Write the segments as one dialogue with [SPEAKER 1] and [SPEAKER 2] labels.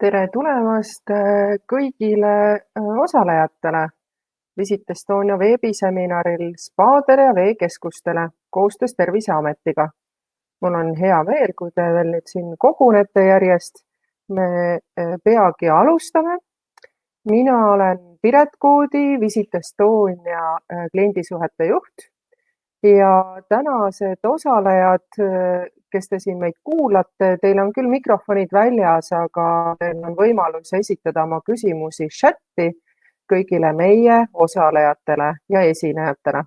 [SPEAKER 1] Tere tulemast kõigile osalejatele Visit Estonia veebiseminaril spaadele ja veekeskustele koostöös Terviseametiga. Mul on hea meel, kui te veel nüüd siin kogunete järjest. Me peagi alustame. Mina olen Piret Koodi, Visit Estonia kliendisuhete juht ja tänased osalejad, kes te siin meid kuulate, teil on küll mikrofonid väljas, aga teil on võimalus esitada oma küsimusi chatti kõigile meie osalejatele ja esinejatele.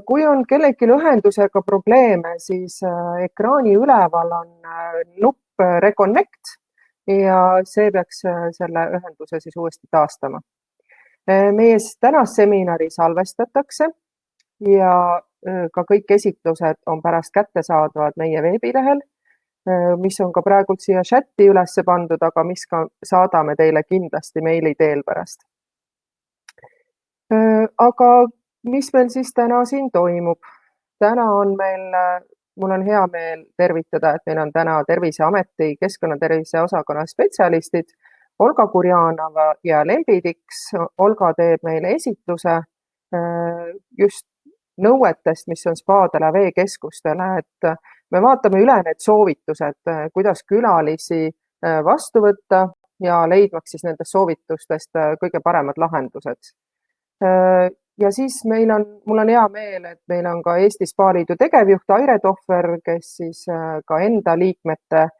[SPEAKER 1] Kui on kellelgi ühendusega probleeme, siis ekraani üleval on nupp Reconnect ja see peaks selle ühenduse siis uuesti taastama. Meie tänast seminari salvestatakse ja ka kõik esitlused on pärast kättesaadavad meie veebilehel, mis on ka praegult siia chati üles pandud, aga mis ka saadame teile kindlasti meili teel pärast. Aga mis meil siis täna siin toimub? Täna on mul on hea meel tervitada, et meil on täna Terviseameti keskkonnatervise osakonna spetsialistid Olga Kurjanova ja Lembi Tiks. Olga teeb meile esitluse just nõuetest, mis on spaadele, veekeskustele, et me vaatame üle need soovitused, kuidas külalisi vastu võtta ja leidmaks siis nendest soovitustest kõige paremad lahendused. Ja siis mul on hea meel, et meil on ka Eesti Spaaliidu tegevjuht Aire Tohver, kes siis ka enda liikmete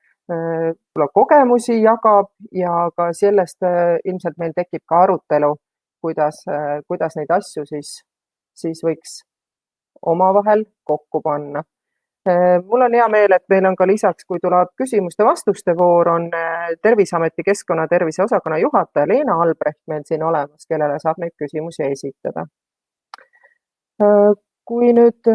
[SPEAKER 1] kogemusi jagab ja ka sellest ilmselt meil tekib ka arutelu, kuidas neid asju siis võiks omavahel kokku panna. Mul on hea meel, et meil on ka lisaks, kui tuleb küsimuste-vastuste voor, on Terviseameti keskkonnatervise osakonna juhataja Leena Albrecht meil siin olemas, kellele saab neid küsimusi esitada. Kui nüüd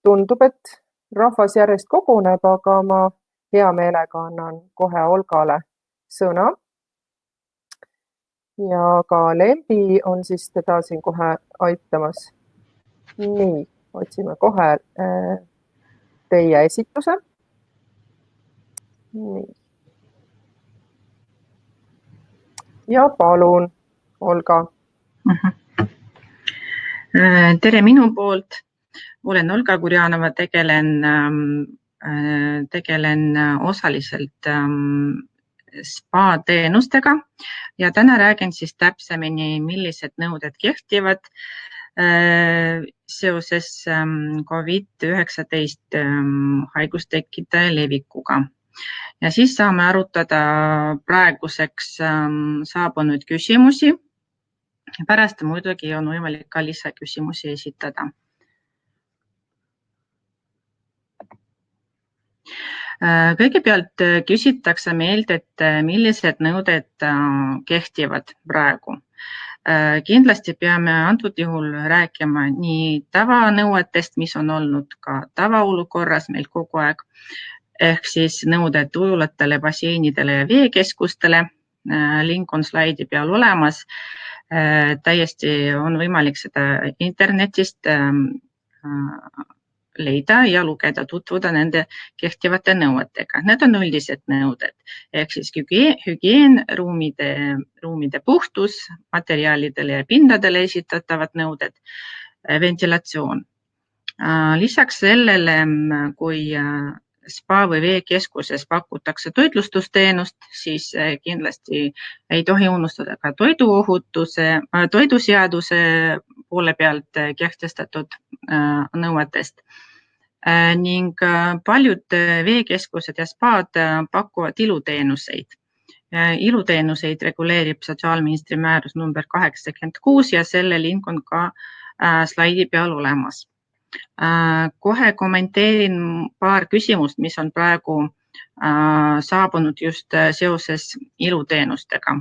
[SPEAKER 1] tundub, et rahvas järjest koguneb, aga ma hea meelega annan kohe Olgale sõna. Ja ka Lembi on siis teda siin kohe aitamas. Nii, otsime kohe teie esitluse. Nii. Ja palun, Olga.
[SPEAKER 2] Tere minu poolt. Olen Olga Kurjanova, tegelen osaliselt spa teenustega ja täna räägin siis täpsemini, millised nõuded kehtivad seoses COVID-19 haigustekkide levikuga. Ja siis saame arutada praeguseks saabunud küsimusi. Pärast muidugi on võimalik ka lisaküsimusi esitada. Kõigepealt küsitakse meilt, et millised nõuded kehtivad praegu. Kindlasti peame antud juhul rääkima nii tavanõuetest, mis on olnud ka tavaolukorras meil kogu aeg, ehk siis nõuded ujulatele, basseinidele ja veekeskustele. Link on slaidi peal olemas. Täiesti on võimalik seda internetist leida ja lugeda, tutvuda nende kehtivate nõuetega. Need on üldised nõuded, ehk siis hügieen, ruumide puhtus, materjalidele ja pindadele esitatavad nõuded, ventilatsioon. Lisaks sellele, kui spa või veekeskuses pakutakse toitlustusteenust, siis kindlasti ei tohi unustada ka toiduseaduse poole pealt kehtestatud nõuetest. Ning paljud veekeskused ja spaad pakuvad iluteenuseid. Iluteenuseid reguleerib sotsiaalministri määrus number 86 ja selle link on ka slaidi peal olemas. Kohe kommenteerin paar küsimust, mis on praegu saabunud just seoses iluteenustega.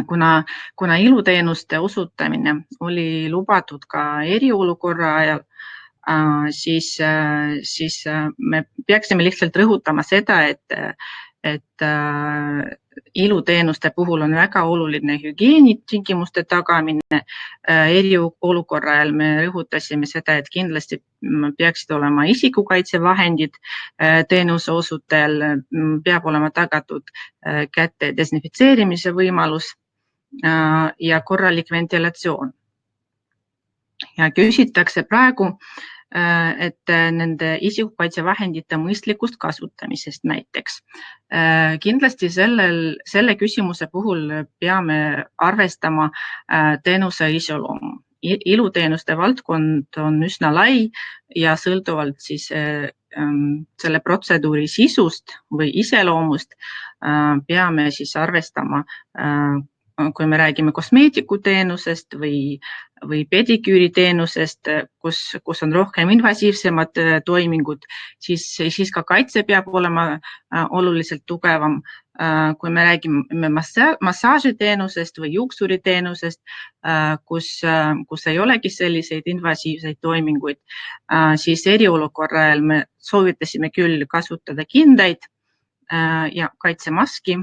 [SPEAKER 2] Kuna iluteenuste osutamine oli lubatud ka eriolukorra ajal, siis me peaksime lihtsalt rõhutama seda, et iluteenuste puhul on väga oluline hügieenitingimuste tagamine. Eriolukorra ajal me rõhutasime seda, et kindlasti peaksid olema isikukaitsevahendid teenuse osutajal, peab olema tagatud käte desinfitseerimise võimalus ja korralik ventilatsioon. Ja küsitakse praegu, et nende isikukaitsevahendite mõistlikust kasutamisest näiteks. Kindlasti selle küsimuse puhul peame arvestama teenuse iseloomu. Iluteenuste valdkond on üsna lai ja sõltuvalt siis selle protseduuri sisust või iseloomust peame siis arvestama kui me räägime kosmeetikuteenusest või pediküüriteenusest, kus on rohkem invasiivsemad toimingud, siis ka kaitse peab olema oluliselt tugevam. Kui me räägime massaažiteenusest või juuksuriteenusest, kus ei olegi selliseid invasiivseid toiminguid, siis eriolukorra ajal me soovitasime küll kasutada kindaid ja kaitsemaski.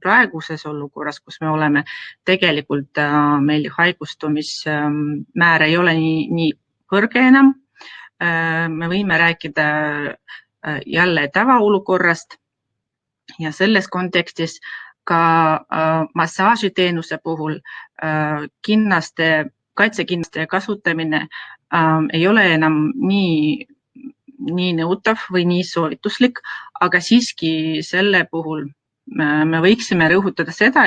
[SPEAKER 2] Praeguses olukorras, kus me oleme, tegelikult meil haigustumismäär ei ole nii kõrge enam. Me võime rääkida jälle tavaolukorrast ja selles kontekstis ka massaažiteenuse puhul kaitsekinnaste kasutamine ei ole enam nii nõutav või nii soovituslik, aga siiski selle puhul me võiksime rõhutada seda,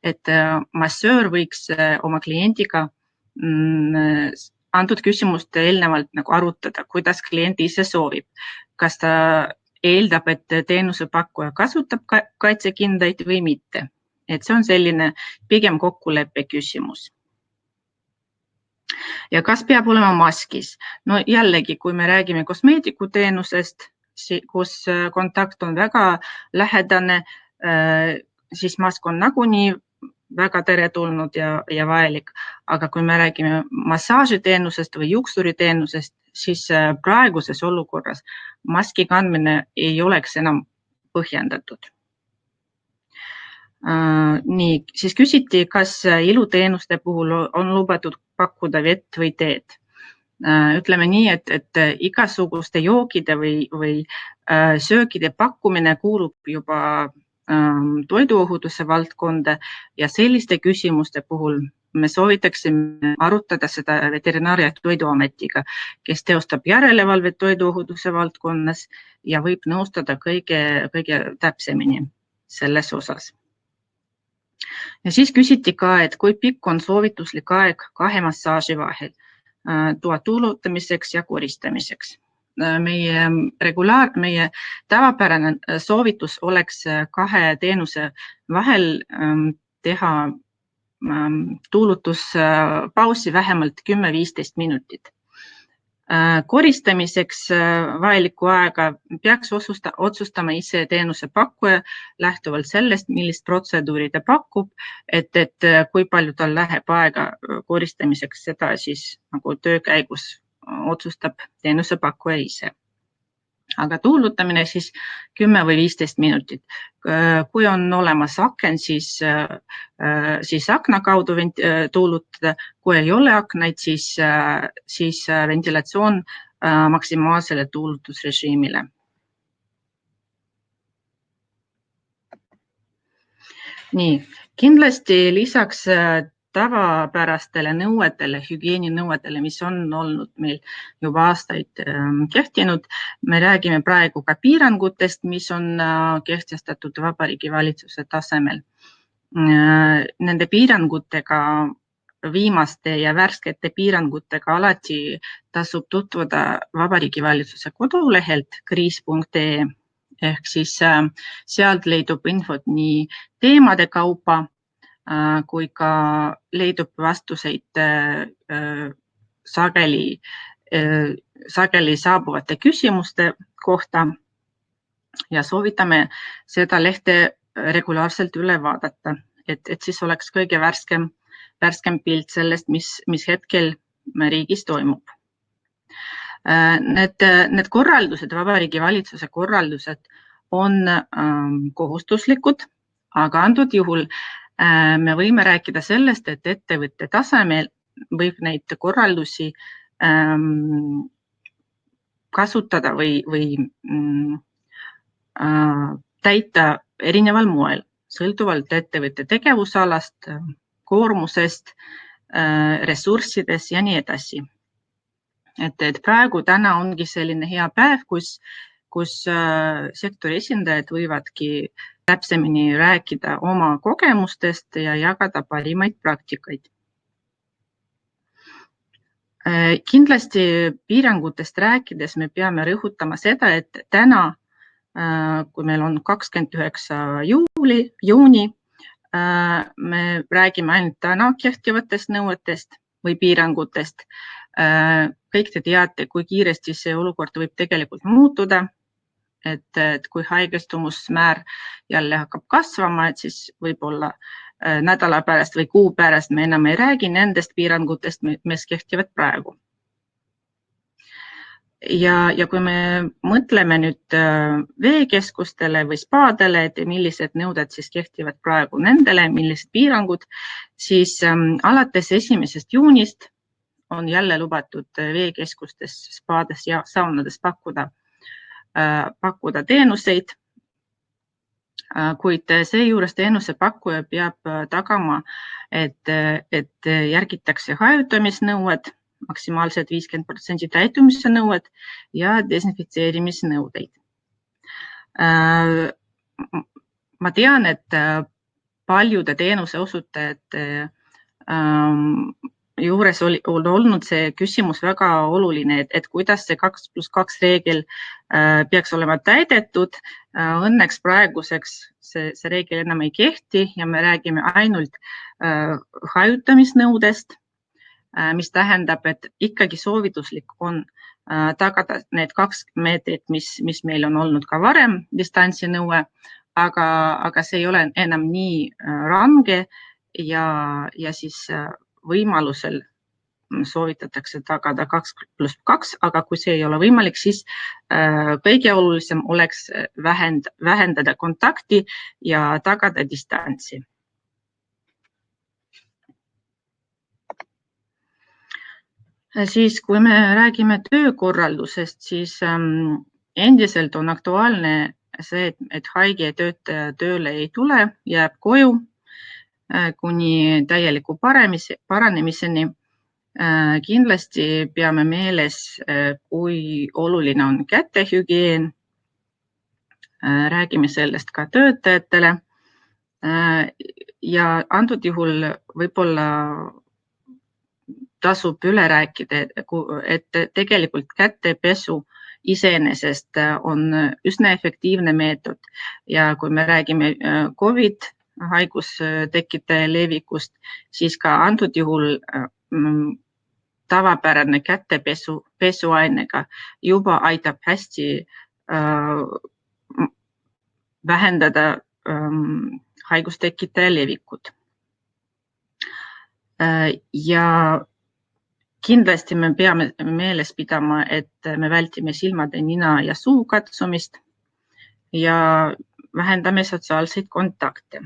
[SPEAKER 2] et massöör võiks oma kliendiga antud küsimust eelnevalt nagu arutada, kuidas klient ise soovib. Kas ta eeldab, et teenusepakkuja kasutab kaitsekindaid või mitte. Et see on selline pigem kokkuleppe küsimus. Ja kas peab olema maskis? No jällegi, kui me räägime kosmeetikuteenusest, kus kontakt on väga lähedane, siis mask on nagunii väga teretulnud ja vajalik. Aga kui me räägime massaažiteenusest või juuksuriteenusest, siis praeguses olukorras maski kandmine ei oleks enam põhjendatud. Nii, siis küsiti, kas iluteenuste puhul on lubatud pakkuda vett või teed. Ütleme nii, et igasuguste jookide või söökide pakkumine kuulub juba toiduohutuse valdkonda ja selliste küsimuste puhul me soovitaksime arutada seda Veterinaar- ja Toiduametiga, kes teostab järelevalvet toiduohutuse valdkonnas ja võib nõustada kõige täpsemini selles osas. Ja siis küsiti ka, et kui pikk on soovituslik aeg 2 massaaži vahel, toa tuulutamiseks ja koristamiseks. Meie tavapärane soovitus oleks 2 teenuse vahel teha tuulutuspausi vähemalt 10-15 minutit. Koristamiseks vajalikku aega peaks otsustama ise teenuse pakkuja lähtuvalt sellest, millist protseduuri ta pakub, et kui palju tal läheb aega koristamiseks, seda siis nagu töö käigus otsustab teenuse pakkuja ise. Aga tuulutamine siis 10 või 15 minutit. Kui on olemas aken, siis akna kaudu tuulutada. Kui ei ole aknaid, siis ventilatsioon maksimaalsele tuulutusrežiimile. Nii, kindlasti lisaks tavapärastele nõuetele, hügieeninõuetele, mis on olnud meil juba aastaid kehtinud. Me räägime praegu ka piirangutest, mis on kehtestatud Vabariigi Valitsuse tasemel. Nende piirangutega, viimaste ja värskete piirangutega alati tasub tutvuda Vabariigi Valitsuse kodulehelt kriis.ee ehk siis sealt leidub infot nii teemade kaupa, kui ka leidub vastuseid sageli saabuvate küsimuste kohta ja soovitame seda lehte regulaarselt üle vaadata, et siis oleks kõige värskem pilt sellest, mis hetkel riigis toimub. Need korraldused, Vabariigi Valitsuse korraldused on kohustuslikud, aga antud juhul me võime rääkida sellest, et ettevõtte tasemel võib neid korraldusi kasutada või täita erineval moel, sõltuvalt ettevõtte tegevusalast, koormusest, ressurssidest ja nii edasi. Et praegu täna ongi selline hea päev, kus sektori esindajad võivadki täpsemini rääkida oma kogemustest ja jagada parimaid praktikaid. Kindlasti piirangutest rääkides me peame rõhutama seda, et täna, kui meil on 29. juuni, me räägime ainult täna kehtivatest nõuetest või piirangutest. Kõik te teate, kui kiiresti see olukord võib tegelikult muutuda, et kui haigestumusmäär jälle hakkab kasvama, et siis võib-olla nädala pärast või kuu pärast me enam ei räägi nendest piirangutest, mis kehtivad praegu. Ja kui me mõtleme nüüd veekeskustele või spaadele, et millised nõuded siis kehtivad praegu nendele, millised piirangud, siis alates 1. juunist on jälle lubatud veekeskustes, spaades ja saunades pakkuda teenuseid, kuid seejuures teenusepakkuja peab tagama, et järgitakse hajutamisnõued, maksimaalselt 50% täitumise nõued ja desinfitseerimisnõudeid. Ma tean, et paljude teenuseosutajate juures on olnud see küsimus väga oluline, et kuidas see 2+2 reegel peaks olema täidetud. Õnneks praeguseks see reegel enam ei kehti ja me räägime ainult hajutamisnõudest, mis tähendab, et ikkagi soovituslik on tagada need 2 meetrit, mis meil on olnud ka varem distantsinõue, aga see ei ole enam nii range ja siis võimalusel soovitatakse tagada 2+2, aga kui see ei ole võimalik, siis kõige olulisem oleks vähendada kontakti ja tagada distantsi. Siis, kui me räägime töökorraldusest, siis endiselt on aktuaalne see, et haige töötaja tööle ei tule, jääb koju kuni täieliku paranemiseni. Kindlasti peame meeles, kui oluline on kätehügieen. Räägime sellest ka töötajatele. Ja antud juhul võib-olla tasub üle rääkida, et tegelikult kätepesu iseenesest on üsna efektiivne meetod ja kui me räägime COVID haigustekitaja levikust, siis ka antud juhul tavapärane kätepesu pesuainega juba aitab hästi vähendada haigustekitaja levikut. Ja kindlasti me peame meeles pidama, et me vältime silmade, nina ja suu katsumist ja vähendame sotsiaalseid kontakte.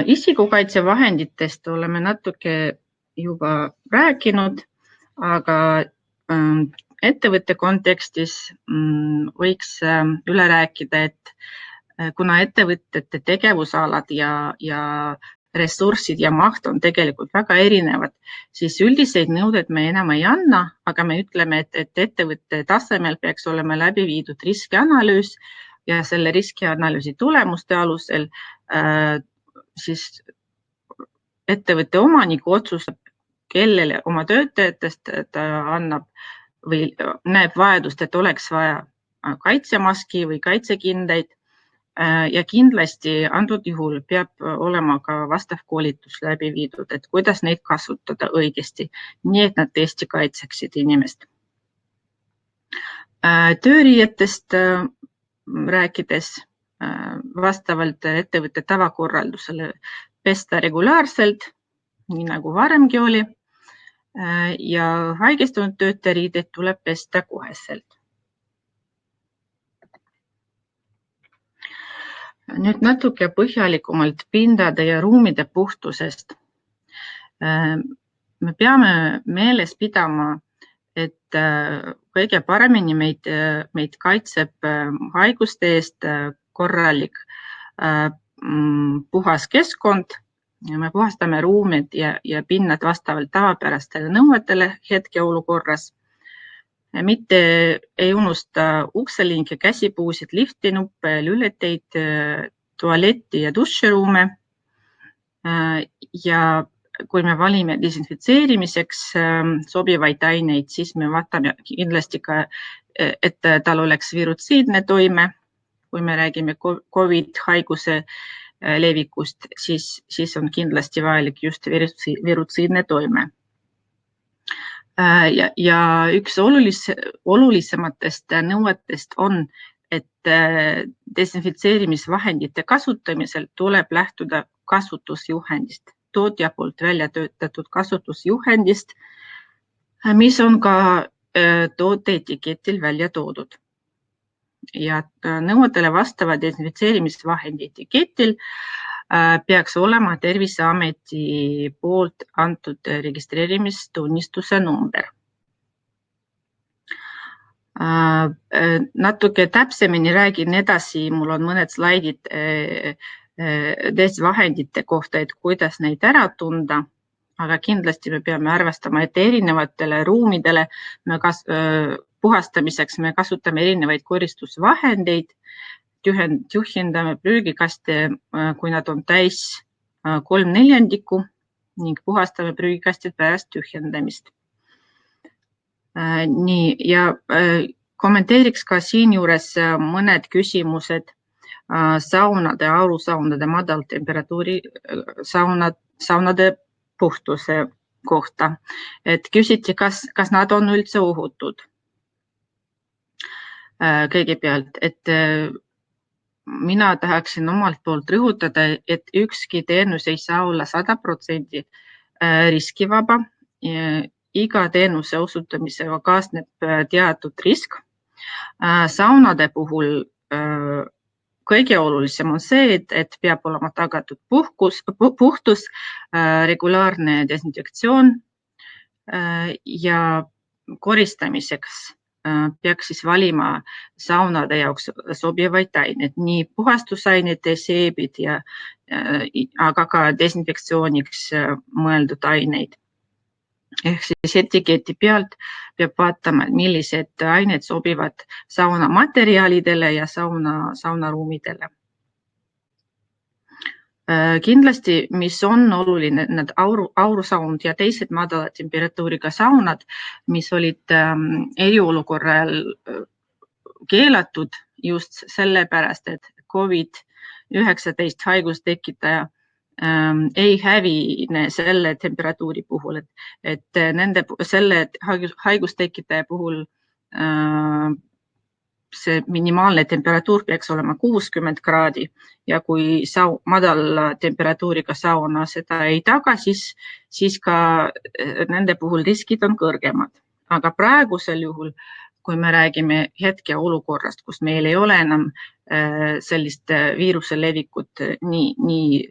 [SPEAKER 2] Isikukaitsevahenditest oleme natuke juba rääkinud, aga ettevõtte kontekstis võiks üle rääkida, et kuna ettevõtete tegevusalad ja ressursid ja maht on tegelikult väga erinevad, siis üldiseid nõudeid me enam ei anna, aga me ütleme, et ettevõtte tasemel peaks olema läbi viidud riskianalüüs ja selle riskianalüüsi tulemuste alusel siis ettevõtte omaniku otsustab, kellele oma töötajatest ta annab või näeb vajadust, et oleks vaja kaitsemaski või kaitsekindaid. Ja kindlasti antud juhul peab olema ka vastav koolitus läbi viidud, et kuidas neid kasutada õigesti, nii et nad tõesti kaitseksid inimest. Tööriietest rääkides vastavalt ettevõtte tavakorraldusele pesta regulaarselt, nii nagu varemgi oli, ja haigestunud töötajariideid tuleb pesta koheselt. Nüüd natuke põhjalikumalt pindade ja ruumide puhtusest. Me peame meeles pidama, et kõige paremini meid kaitseb haiguste eest korralik puhas keskkond. Me puhastame ruumid ja pinnad vastavalt tavapärastele nõuetele hetkeolukorras. Mitte ei unusta ukseliinke, käsipuusid, liftinuppe, lületeid, tualetti ja duširuume. Ja kui me valime desinfitseerimiseks sobivaid aineid, siis me vaatame kindlasti ka, et tal oleks virutsiidne toime, kui me räägime COVID-haiguse levikust, siis on kindlasti vajalik just virutsiidne toime. Ja üks olulisematest nõuetest on, et desinfitseerimisvahendite kasutamisel tuleb lähtuda kasutusjuhendist, tootja poolt välja töötatud kasutusjuhendist, mis on ka toote etiketil välja toodud. Ja nõuetele vastava desinfitseerimisvahendi etiketil peaks olema Terviseameti poolt antud registreerimistunnistuse number. Natuke täpsemini räägin edasi, mul on mõned slaidid vahendite kohta, et kuidas neid ära tunda, aga kindlasti me peame arvestama, et erinevatele ruumidele puhastamiseks me kasutame erinevaid koristusvahendeid, tühjendame prügikaste, kui nad on täis 3/4 ning puhastame prügikastid pärast tühjendamist. Nii, ja kommenteeriks ka siinjuures mõned küsimused saunade, aurusaunade, madaltemperatuuri saunade puhtuse kohta. Et küsiti, kas nad on üldse ohutud. Kõigepealt, et mina tahaksin omalt poolt rõhutada, et ükski teenus ei saa olla 100% riskivaba. Iga teenuse osutamisega kaasneb teatud risk. Saunade puhul kõige olulisem on see, et peab olema tagatud puhtus, regulaarne desinfektsioon ja koristamiseks peaks siis valima saunade jaoks sobivaid aineid, nii puhastusaineid, seebid, aga ka desinfektsiooniks mõeldud aineid. Ehk siis etiketi pealt peab vaatama, millised ained sobivad sauna materjalidele ja saunaruumidele. Kindlasti, mis on oluline, need aurusaund ja teised madala temperatuuriga saunad, mis olid eriolukorral keelatud just sellepärast, et COVID-19 haigustekitaja ei hävine selle temperatuuri puhul, et selle haigustekitaja puhul see minimaalne temperatuur peaks olema 60 kraadi ja kui madal temperatuuriga sauna seda ei taga, siis ka nende puhul riskid on kõrgemad. Aga praegusel juhul, kui me räägime hetkeolukorrast, kus meil ei ole enam sellist viiruse levikut nii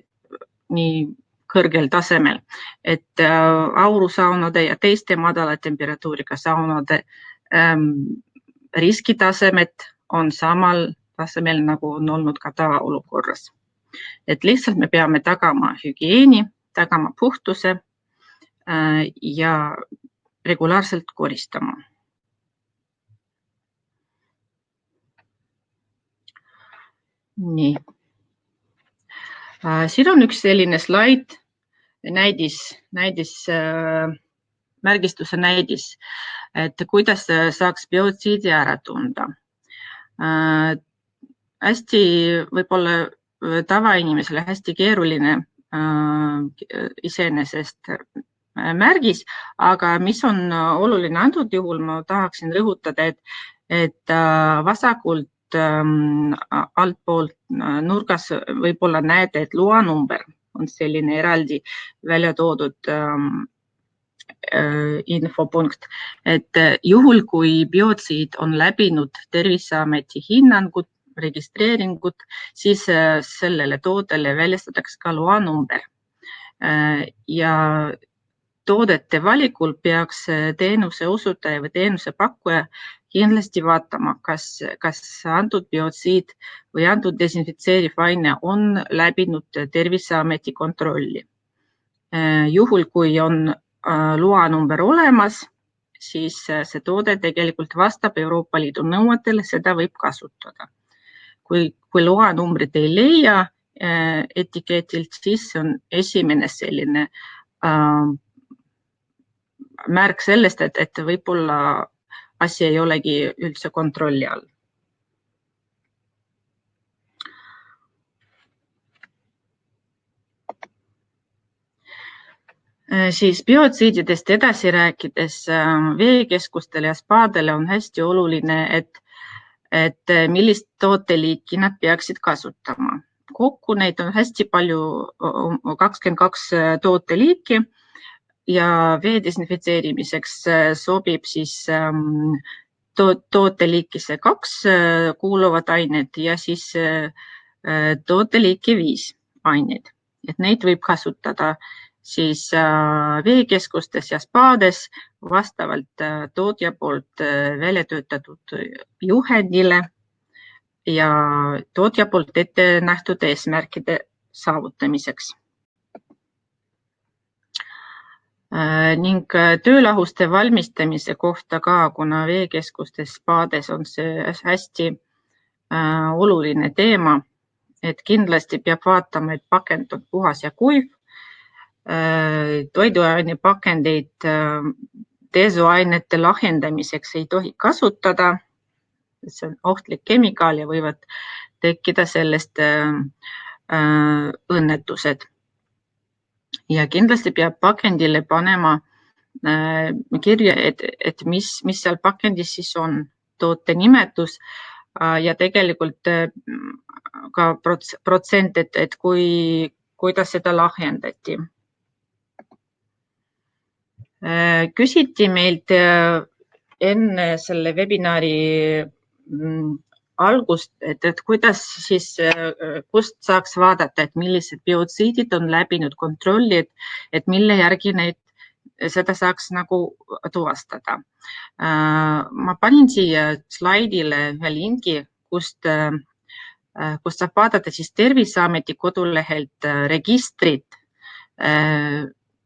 [SPEAKER 2] kõrgel tasemel, et aurusaunade ja teiste madala temperatuuriga saunade riskitasemed on samal tasemel, nagu on olnud ka tavaolukorras. Et lihtsalt me peame tagama hügieeni, tagama puhtuse ja regulaarselt koristama. Nii. Siin on üks selline slaid, märgistuse näidis, et kuidas saaks biotsiidi ära tunda. Hästi võib-olla tavainimesele hästi keeruline iseenesest märgis, aga mis on oluline antud juhul, ma tahaksin rõhutada, et vasakult altpoolt nurgas võib-olla näete, et loanumber on selline eraldi välja toodud infopunkt, et juhul, kui biotsiid on läbinud Terviseameti hinnangut, registreeringut, siis sellele toodele väljastatakse ka loanumber. Ja toodete valikul peaks teenuse osutaja või teenuse pakkuja kindlasti vaatama, kas antud biotsiid või antud desinfitseeriv aine on läbinud Terviseameti kontrolli. Juhul, kui on loanumber olemas, siis see toode tegelikult vastab Euroopa Liidu nõuetele, seda võib kasutada. Kui loanumbrit ei leia etiketilt, siis on esimene selline märk sellest, et võib-olla asi ei olegi üldse kontrolli all. Siis biotsiididest edasi rääkides veekeskustele ja spaadele on hästi oluline, et millist tooteliiki nad peaksid kasutama. Kokku neid on hästi palju, 22 tooteliiki ja vee desinfitseerimiseks sobib siis tooteliiki 2 kuuluvad ained ja siis tooteliiki 5 ained. Et neid võib kasutada siis veekeskustes ja spaades vastavalt tootja poolt välja töötatud juhendile ja tootja poolt ette nähtud eesmärkide saavutamiseks. Ning töölahuste valmistamise kohta ka, kuna veekeskustes spaades on see hästi oluline teema, et kindlasti peab vaatama, et pakend on puhas ja kuiv. Toiduainepakendeid desoainete lahendamiseks ei tohi kasutada. See on ohtlik kemikaal ja võivad tekkida sellest õnnetused. Ja kindlasti peab pakendile panema kirja, et mis seal pakendis siis on, toote nimetus ja tegelikult ka protsent, et kuidas seda lahendati. Küsiti meilt enne selle webinari algust, et kuidas siis, kust saaks vaadata, et millised biotsiidid on läbinud kontrolli, et mille järgi seda saaks nagu tuvastada. Ma panin siia slaidile ühe lingi, kust saab vaadata siis Terviseameti kodulehelt registrit.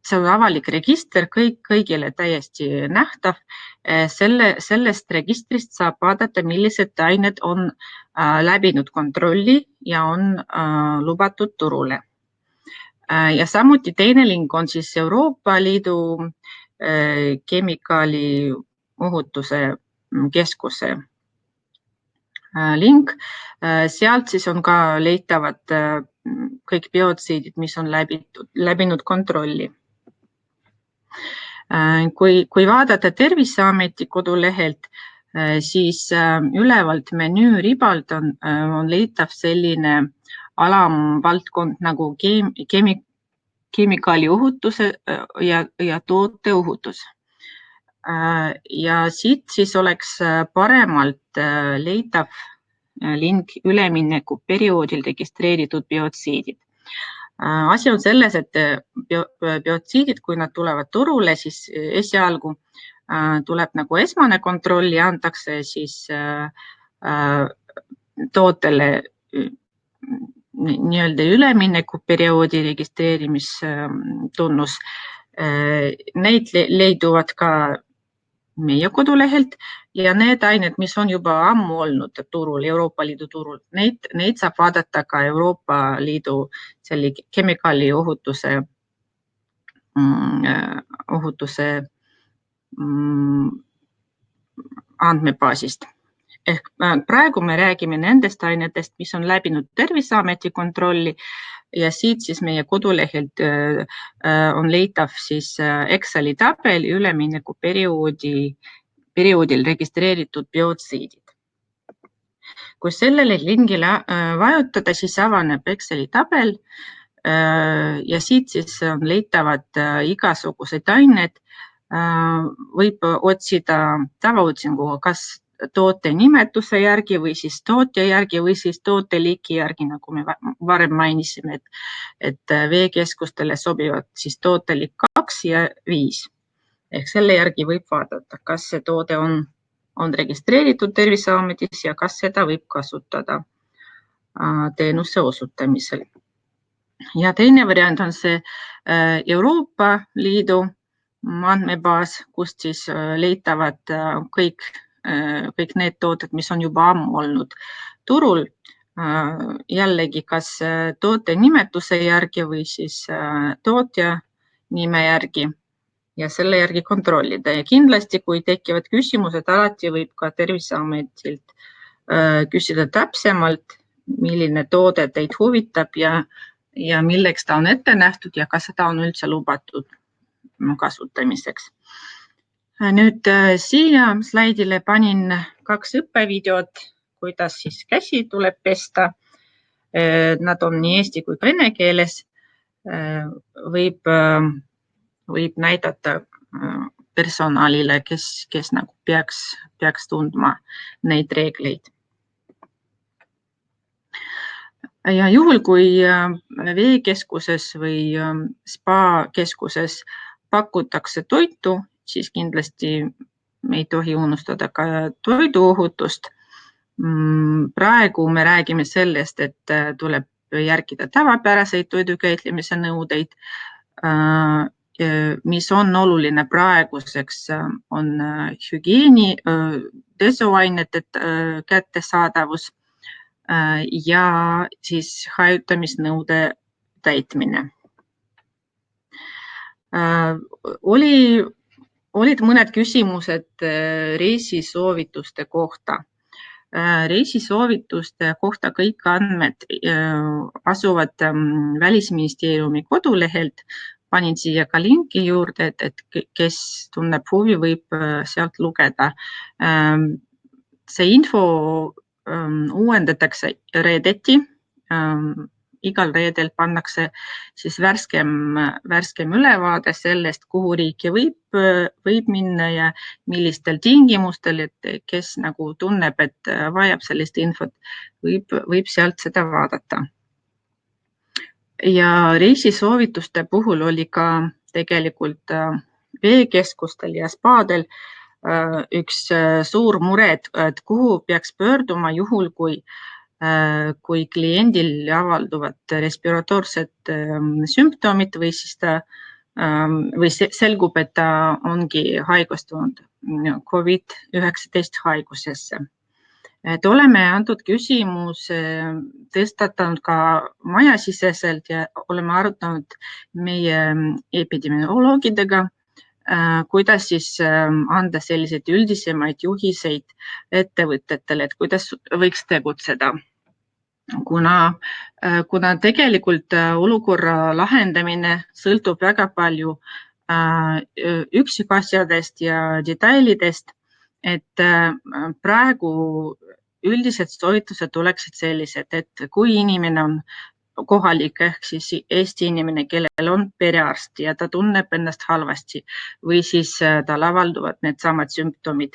[SPEAKER 2] See on avalik register, kõigile täiesti nähtav. Sellest registrist saab vaadata, millised ained on läbinud kontrolli ja on lubatud turule. Ja samuti teine link on siis Euroopa Liidu kemikaali ohutuse keskuse link. Sealt siis on ka leitavad kõik biotsiidid, mis on läbinud kontrolli. Kui vaadata Terviseameti kodulehelt, siis ülevalt menüüribalt on leitav selline alamvaldkond nagu kemikaali ohutuse ja toote ohutus. Ja siit siis oleks paremalt leitav link üleminekuperioodil registreeritud biotsiidid. Asi on selles, et biotsiidid, kui nad tulevad turule, siis esialgu tuleb nagu esmane kontroll ja antakse siis tootele nii-öelda üleminekuperioodi registreerimistunnus. Neid leiduvad ka meie kodulehelt ja need ained, mis on juba ammu olnud turul, Euroopa Liidu turul, neid saab vaadata ka Euroopa Liidu kemikaali ohutuse andmebaasist. Ehk praegu me räägime nendest ainetest, mis on läbinud Terviseameti kontrolli ja siit siis meie kodulehelt on leitav siis Exceli tabel üleminekuperioodil registreeritud biotsiidid. Kui sellele lingile vajutada, siis avaneb Exceli tabel ja siit siis on leitavad igasugused ained. Võib otsida tavaotsinguga kas toote nimetuse järgi või siis tootja järgi või siis tooteliiki järgi, nagu me varem mainisime, et veekeskustele sobivad siis tooteliik 2 ja 5. Ehk selle järgi võib vaadata, kas see toode on registreeritud Terviseametis ja kas seda võib kasutada teenuse osutamisel. Ja teine variant on see Euroopa Liidu andmebaas, kust siis leitavad kõik need tooted, mis on juba ammu olnud turul, jällegi kas toote nimetuse järgi või siis tootja nime järgi ja selle järgi kontrollida. Ja kindlasti, kui tekivad küsimused, alati võib ka Terviseametilt küsida täpsemalt, milline toode teid huvitab ja milleks ta on ette nähtud ja kas seda on üldse lubatud kasutamiseks. Nüüd siia slaidile panin 2 õppevideot, kuidas siis käsi tuleb pesta. Nad on nii eesti kui ka vene keeles. Võib näidata personalile, kes nagu peaks tundma neid reegleid. Ja juhul, kui veekeskuses või spa-keskuses pakutakse toitu, siis kindlasti me ei tohi unustada ka toiduohutust. Praegu me räägime sellest, et tuleb järgida tavapäraseid toidukäitlemise nõudeid, mis on oluline praeguseks, on hügieeni, desoainete kättesaadavus ja siis hajutamisnõude täitmine. Olid mõned küsimused reisisoovituste kohta. Reisisoovituste kohta kõik andmed asuvad Välisministeeriumi kodulehelt. Panin siia ka linki juurde, et kes tunneb huvi, võib sealt lugeda. See info uuendatakse reedeti. Igal reedel pannakse siis värskem ülevaade sellest, kuhu riiki võib minna ja millistel tingimustel, et kes nagu tunneb, et vajab sellist infot, võib sealt seda vaadata. Ja reisisoovituste puhul oli ka tegelikult veekeskustel ja spaadel üks suur mure, et kuhu peaks pöörduma juhul, kui kliendil avalduvad respiratoorsed sümptomid või siis või selgub, et ta ongi haigestunud COVID-19 haigusesse. Et oleme antud küsimus tõstatanud ka majasiseselt ja oleme arutanud meie epidemioloogidega, kuidas siis anda selliseid üldisemaid juhiseid ettevõtetele, et kuidas võiks tegutseda. Kuna tegelikult olukorra lahendamine sõltub väga palju üksikasjadest ja detailidest, et praegu üldised soovitused oleksid sellised, et kui inimene on kohalik ehk siis Eesti inimene, kellel on perearst ja ta tunneb ennast halvasti või siis tal avalduvad need samad sümptomid,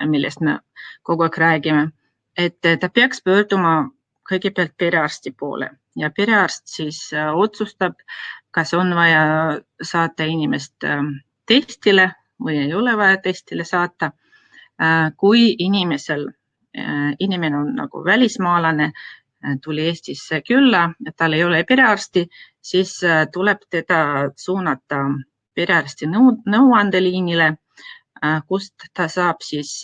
[SPEAKER 2] millest me kogu aeg räägime, et ta peaks pöörduma kõigepealt perearsti poole ja perearst siis otsustab, kas on vaja saata inimest testile või ei ole vaja testile saata. Kui inimene on nagu välismaalane, tuli Eestisse külla, et tal ei ole perearsti, siis tuleb teda suunata perearsti nõuandeliinile, kust ta saab siis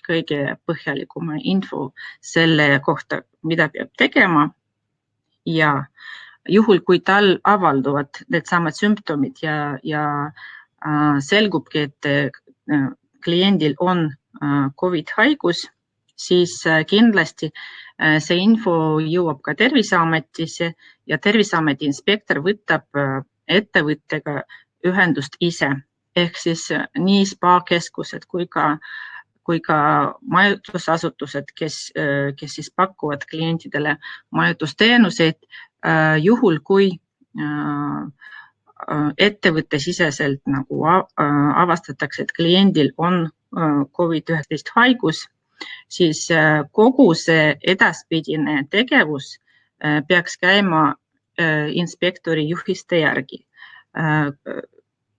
[SPEAKER 2] kõige põhjalikuma info selle kohta, mida peab tegema. Ja juhul, kui tal avalduvad need samad sümptomid ja selgubki, et kliendil on COVID-haigus, siis kindlasti see info jõuab ka Terviseametisse ja Terviseameti inspektor võtab ettevõttega ühendust ise. Ehk siis nii spa-keskused kui ka majutusasutused, kes siis pakuvad klientidele majutusteenuseid, juhul kui ettevõtte siseselt nagu avastatakse, et kliendil on COVID-19 haigus, siis kogu see edaspidine tegevus peaks käima inspektori juhiste järgi.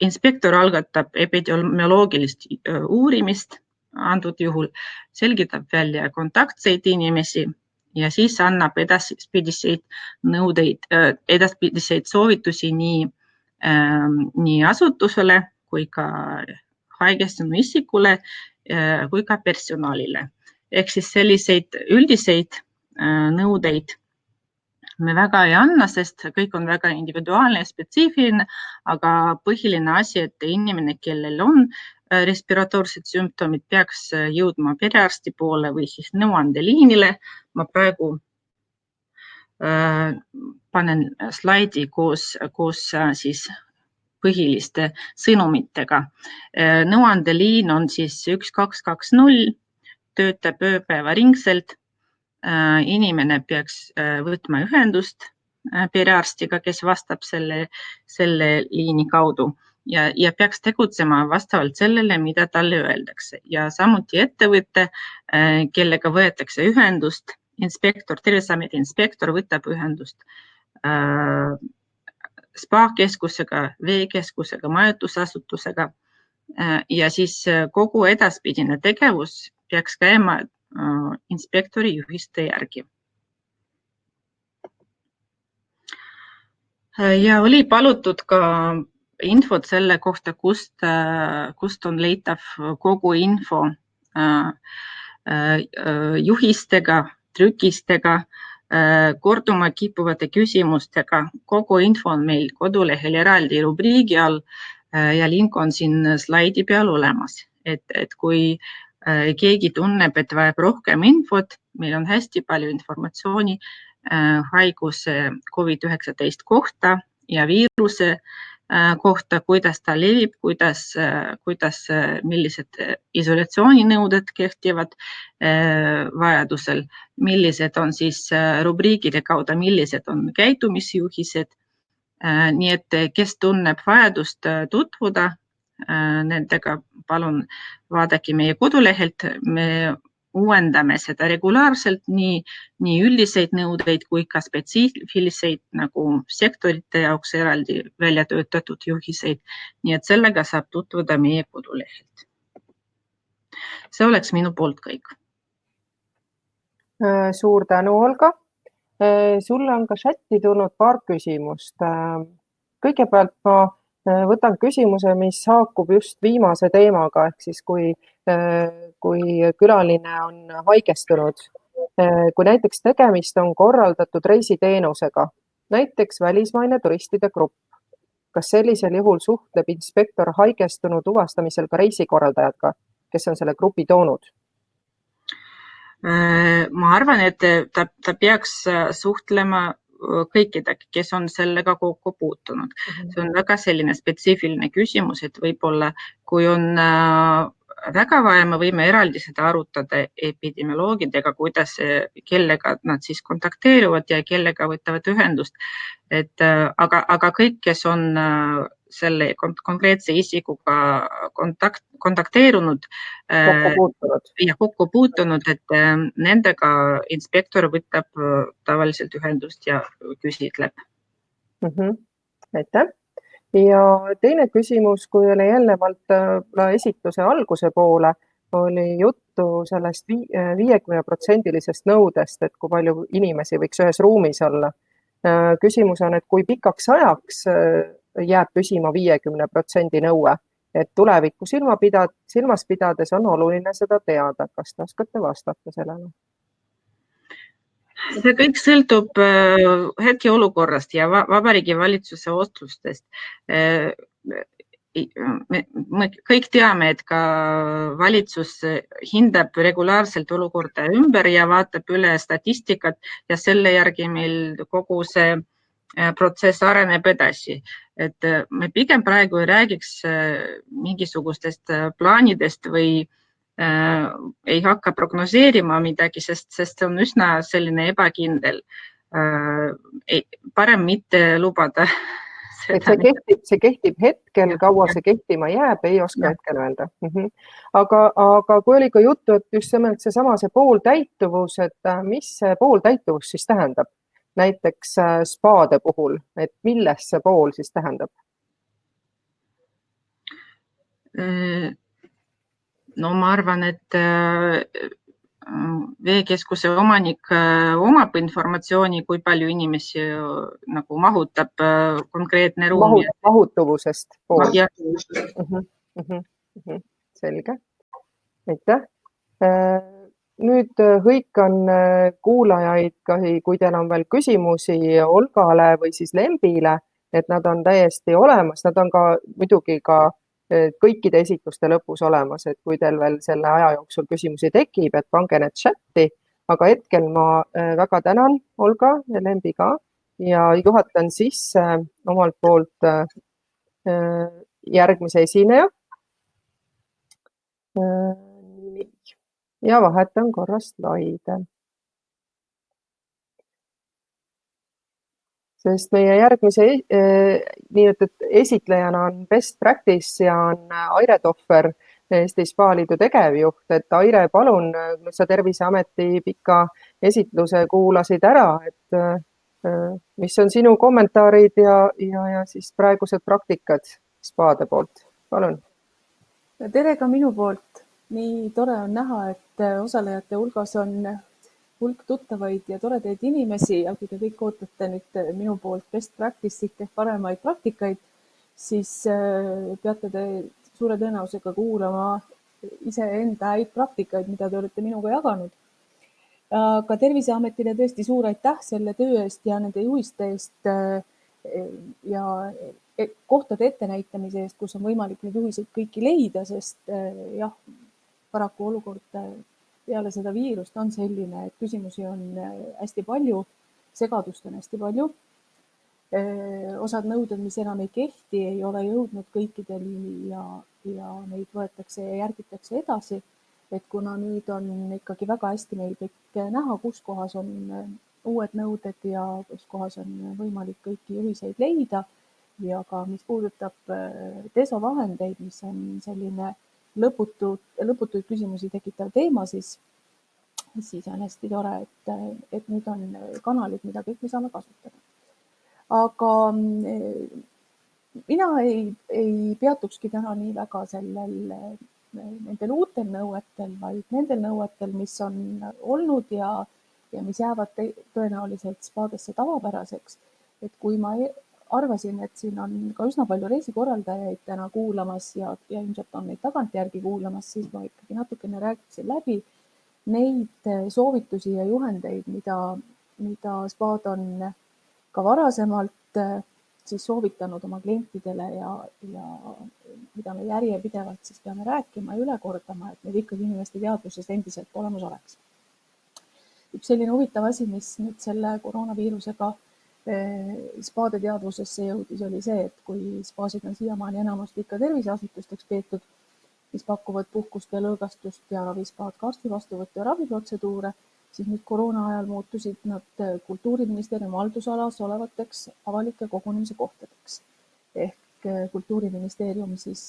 [SPEAKER 2] Inspektor algatab epidemioloogilist uurimist, antud juhul selgitab välja kontaktseid inimesi ja siis annab edaspidiseid soovitusi nii asutusele kui ka haigestunud isikule kui ka personalile. Ehk siis selliseid üldiseid nõudeid me väga ei anna, sest kõik on väga individuaalne ja spetsiifiline, aga põhiline asi, et inimene, kellel on respiratoorsed sümptomid, peaks jõudma perearsti poole või siis nõuandeliinile. Ma praegu panen slaidi koos siis põhiliste sõnumitega. Nõuandeliin on siis 1220, töötab ööpäevaringselt. Inimene peaks võtma ühendust perearstiga, kes vastab selle liini kaudu ja peaks tegutsema vastavalt sellele, mida talle öeldakse. Ja samuti ettevõte, kellega võetakse ühendust, Terviseameti inspektor võtab ühendust spa-keskusega, veekeskusega, majutusasutusega ja siis kogu edaspidine tegevus peaks käima inspektori juhiste järgi. Ja oli palutud ka infot selle kohta, kust on leitav kogu info juhistega, trükistega, korduma kippuvate küsimustega. Kogu info on meil kodulehel eraldi rubriigi all ja link on siin slaidi peal olemas. Et kui keegi tunneb, et vajab rohkem infot, meil on hästi palju informatsiooni haiguse COVID-19 kohta ja viiruse kohta, kuidas ta levib, millised isolatsiooninõuded kehtivad vajadusel, millised on siis rubriigide kaudu, millised on käitumisjuhised. Nii et kes tunneb vajadust tutvuda nendega, palun vaadake meie kodulehelt. Me uuendame seda regulaarselt, nii üldiseid nõudeid kui ka spetsiifiliseid nagu sektorite jaoks eraldi välja töötatud juhiseid. Nii et sellega saab tutvuda meie kodulehelt. See oleks minu poolt kõik.
[SPEAKER 1] Suur tänu, Olga. Sulle on ka chatti tulnud paar küsimust. Kõigepealt ma võtan küsimuse, mis haakub just viimase teemaga, ehk siis kui külaline on haigestunud, kui näiteks tegemist on korraldatud reisiteenusega, näiteks välismaine turistide grupp. Kas sellisel juhul suhtleb inspektor haigestunu tuvastamisel ka reisikorraldajatega, kes on selle grupi toonud?
[SPEAKER 2] Ma arvan, et ta peaks suhtlema kõikidega, kes on sellega kokku puutunud. See on väga selline spetsiifiline küsimus, et võib-olla kui on väga vaja, me võime eraldi seda arutada epidemioloogidega, kellega nad siis kontakteeruvad ja kellega võtavad ühendust. Aga kõik, kes on selle konkreetse isikuga kontakteerunud ja kokku puutunud, et nendega inspektor võtab tavaliselt ühendust ja küsitleb.
[SPEAKER 1] Aitäh. Ja teine küsimus, kui oli eelnevalt esitluse alguse poole, oli juttu sellest 50% nõudest, et kui palju inimesi võiks ühes ruumis olla. Küsimus on, et kui pikaks ajaks jääb püsima 50% nõue, et tulevikku silmas pidades on oluline seda teada. Kas te oskate vastata sellele?
[SPEAKER 2] See kõik sõltub hetkeolukorrast ja Vabariigi Valitsuse otsustest. Me kõik teame, et ka valitsus hindab regulaarselt olukorda ümber ja vaatab üle statistikat ja selle järgi meil kogu see protsess areneb edasi. Et me pigem praegu ei räägiks mingisugustest plaanidest või ei hakka prognoseerima midagi, sest see on üsna selline ebakindel. Parem mitte lubada.
[SPEAKER 1] See kehtib hetkel, kaua see kehtima jääb, ei oska hetkel öelda. Aga kui oli ka juttu, et just see pooltäituvus, et mis see pooltäituvus siis tähendab? Näiteks spaade puhul, et millest see pool siis tähendab?
[SPEAKER 2] No ma arvan, et veekeskuse omanik omab informatsiooni, kui palju inimesi nagu mahutab konkreetne ruum.
[SPEAKER 1] Mahutuvusest pool. Selge. Aitäh. Nüüd hõikan kuulajaid, kui teil on veel küsimusi Olgale või siis Lembile, et nad on täiesti olemas. Nad on ka muidugi ka kõikide esituste lõpus olemas, et kui teil veel selle aja jooksul küsimusi tekib, et pange need chatti. Aga hetkel ma väga tänan Olga ja Lembi ka ja juhatan sisse omalt poolt järgmise esineja. Ja vahetan korra slaide. Sest meie järgmise nii et esitlejana on Best Practice ja on Aire Tohver, Eesti Spaaliidu tegevjuht. Et Aire, palun, sa Terviseameti pika esitluse kuulasid ära, et mis on sinu kommentaarid ja siis praegused praktikad spaade poolt. Palun.
[SPEAKER 3] Tere ka minu poolt. Nii tore on näha, et osalejate hulgas on hulk tuttavaid ja toredaid inimesi ja kui te kõik ootate nüüd minu poolt best practice'it ehk paremaid praktikaid, siis peate te suure tõenäosusega kuulama iseenda häid praktikaid, mida te olete minuga jaganud. Aga Terviseametile tõesti suur aitäh selle töö eest ja nende juhiste eest ja kohtade ettenäitamise eest, kus on võimalik neid juhiseid kõiki leida, sest jah, paraku olukord peale seda viirust on selline, et küsimusi on hästi palju, segadust on hästi palju. Osad nõuded, mis enam ei kehti, ei ole jõudnud kõikideni ja neid võetakse ja järgitakse edasi. Et kuna nüüd on ikkagi väga hästi meil kõik näha, kus kohas on uued nõuded ja kus kohas on võimalik kõiki juhiseid leida ja ka mis puudutab desovahendeid, mis on selline lõputuid küsimusi tekitav teema, siis on hästi tore, et nüüd on kanalid, mida kõik me saame kasutada. Aga mina ei peatukski täna nii väga nendel uutel nõuetel, vaid nendel nõuetel, mis on olnud ja mis jäävad tõenäoliselt spaadesse tavapäraseks. Et kui ma arvasin, et siin on ka üsna palju reisikorraldajaid täna kuulamas ja ilmselt on neid tagantjärgi kuulamas, siis ma ikkagi natukene rääkisin läbi neid soovitusi ja juhendeid, mida spaad on ka varasemalt siis soovitanud oma klientidele ja mida me järjepidevalt siis peame rääkima ja üle kordama, et need ikkagi inimeste teadvuses endiselt olemas oleks. Üks selline huvitav asi, mis nüüd selle koroonaviirusega spaade teadvusesse jõudis, oli see, et kui spaasid on siiamaani enamasti ikka terviseasutusteks peetud, mis pakuvad puhkust ja lõõgastust ja ravispaad ka arsti vastuvõttu ja raviprotseduure, siis nüüd koroona ajal muutusid nad Kultuuriministeeriumi haldusalas olevateks avalike kogunemise kohtadeks. Ehk Kultuuriministeerium siis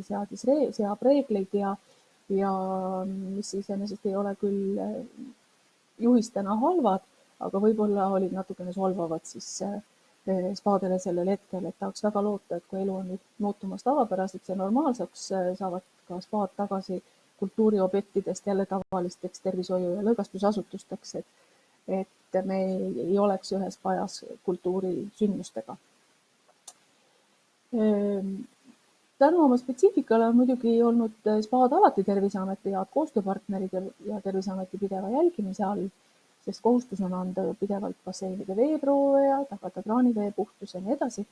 [SPEAKER 3] seab reegleid ja mis iseenesest ei ole küll juhistena halvad, aga võib-olla olid natukene solvavad siis spaadele sellel hetkel, et tahaks väga loota, et kui elu on nüüd muutumas tavapäraseks ja normaalseks, saavad ka spaad tagasi kultuuriobjektidest jälle tavalisteks tervishoiu- ja lõõgastusasutusteks, et me ei oleks ühes pajas kultuurisündmustega. Tänu oma spetsiifikale on muidugi olnud spaad alati Terviseameti head koostööpartnerid ja Terviseameti pideva jälgimise all, sest kohustus on anda pidevalt basseinide veeproove ja tagada kraanivee puhtus ja nii edasi.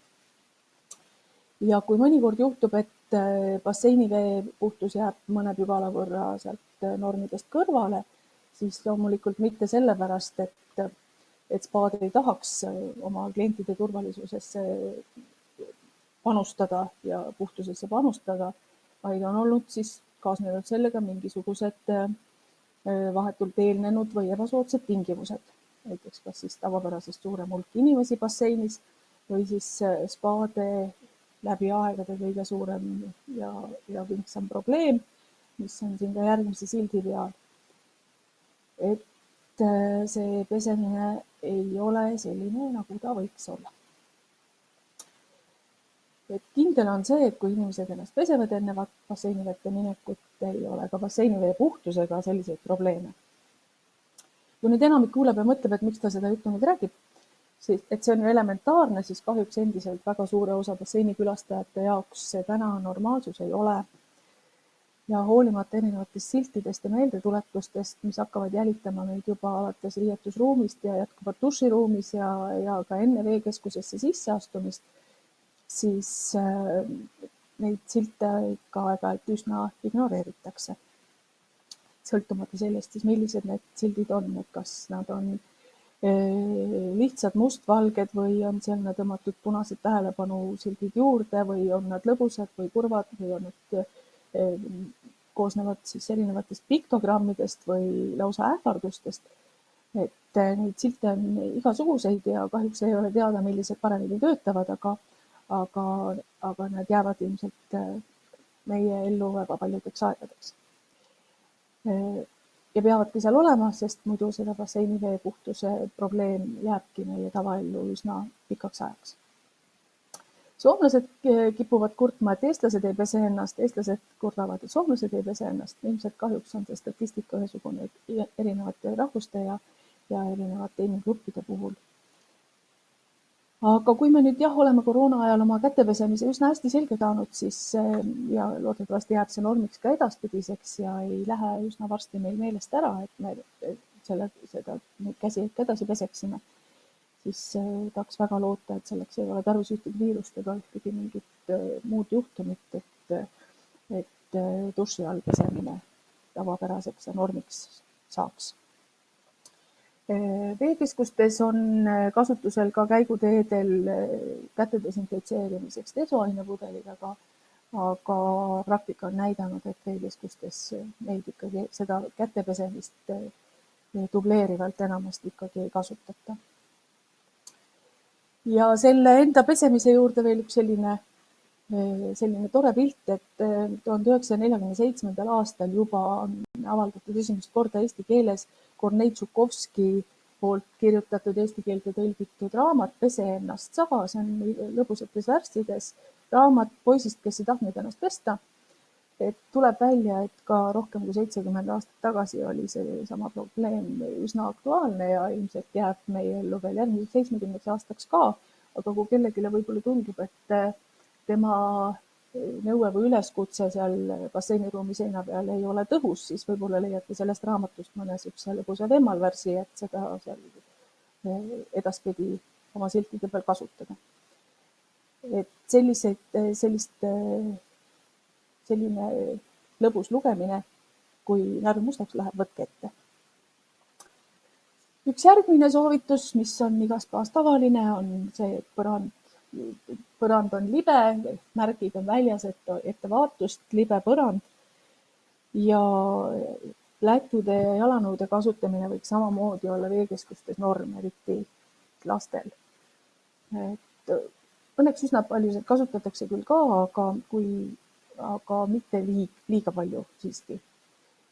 [SPEAKER 3] Ja kui mõnikord juhtub, et basseinivee puhtus jääb mõne pügala võrra sealt normidest kõrvale, siis loomulikult mitte sellepärast, et spaad ei tahaks oma klientide turvalisusesse panustada ja puhtusesse panustada, vaid on olnud siis kaasnenud sellega mingisugused vahetult eelnenud või ebasoodsad tingimused. Näiteks kas siis tavapärasest suurem hulk inimesi basseinis või siis spaade läbi aegade kõige suurem ja pingsam probleem, mis on siin ka järgmise sildi peal. Et see pesemine ei ole selline, nagu ta võiks olla. Et kindel on see, et kui inimesed ennast pesevad enne basseinivette minekut, ei ole ka basseinivee puhtusega selliseid probleeme. Kui nüüd enamik kuuleb ja mõtleb, et miks ta seda juttu nüüd räägib, et see on ju elementaarne, siis kahjuks endiselt väga suure osa basseinikülastajate jaoks see täna normaalsus ei ole. Ja hoolimata erinevatest siltidest ja meeldetuletustest, mis hakkavad jälitama meid juba alates riietusruumist ja jätkuvad duširuumis ja ka enne veekeskusesse sisseastumist, siis neid silte ikka aeg-ajalt üsna ignoreeritakse. Sõltumata sellest, siis millised need sildid on, et kas nad on lihtsad mustvalged või on sinna tõmmatud punased tähelepanusildid juurde või on nad lõbusad või kurvad või on nad koosnevad siis erinevatest piktogrammidest või lausa ähvardustest. Et neid silte on igasuguseid ja kahjuks ei ole teada, millised paremini töötavad, aga nad jäävad ilmselt meie ellu väga paljudeks aegadeks. Ja peavadki seal olema, sest muidu seda basseini vee puhtuse probleem jääbki meie tavaellu üsna pikaks ajaks. Soomlased kipuvad kurtma, et eestlased ei pese ennast, eestlased kurdavad, et soomlased ei pese ennast. Ilmselt kahjuks on see statistika ühesugune erinevate rahvuste ja erinevate inimgruppide puhul. Aga kui me nüüd oleme koroona ajal oma kätepesemise üsna hästi selge saanud, siis ja loodetavasti jääb see normiks ka edaspidiseks ja ei lähe üsna varsti meil meelest ära, et me neid käsi edasi peseksime, siis tahaks väga loota, et selleks ei ole tarvis ühtegi viirust ega ühtegi mingit muud juhtumit, et duši all pesemine tavapäraseks ja normiks saaks. Veekeskustes on kasutusel ka käiguteedel käte desinfitseerimiseks desoainepudeleid, aga praktika on näidanud, et veekeskustes neid ikkagi seda kätepesemist dubleerivalt enamasti ikkagi ei kasutata. Ja selle enda pesemise juurde veel üks selline tore pilt, et 1947. aastal juba on avaldatud esimest korda eesti keeles Kornei Tšukovski poolt kirjutatud eesti keelde tõlgitud raamat Pese ennast saba, see on lõbusates värssides raamat poisist, kes ei tahtnud ennast pesta. Et tuleb välja, et ka rohkem kui 70 aastat tagasi oli see sama probleem üsna aktuaalne ja ilmselt jääb meie ellu veel järgmiseks 70 aastaks ka, aga kui kellelegi võib-olla tundub, et tema nõue või üleskutse seal basseiniruumi seina peal ei ole tõhus, siis võib-olla leiate sellest raamatust mõne sihukese lõbusa vemmalvärsi, et seda seal edaspidi oma siltide peal kasutada. Et selline lõbus lugemine, kui närv mustaks läheb, võtke ette. Üks järgmine soovitus, mis on igas paas tavaline, on see, et põrand on libe, märgid on väljas, ettevaatust, libe põrand ja lätude ja jalanõude kasutamine võiks samamoodi olla veekeskustes norm, eriti lastel. Õnneks üsna palju kasutatakse küll ka, aga mitte liiga palju siiski.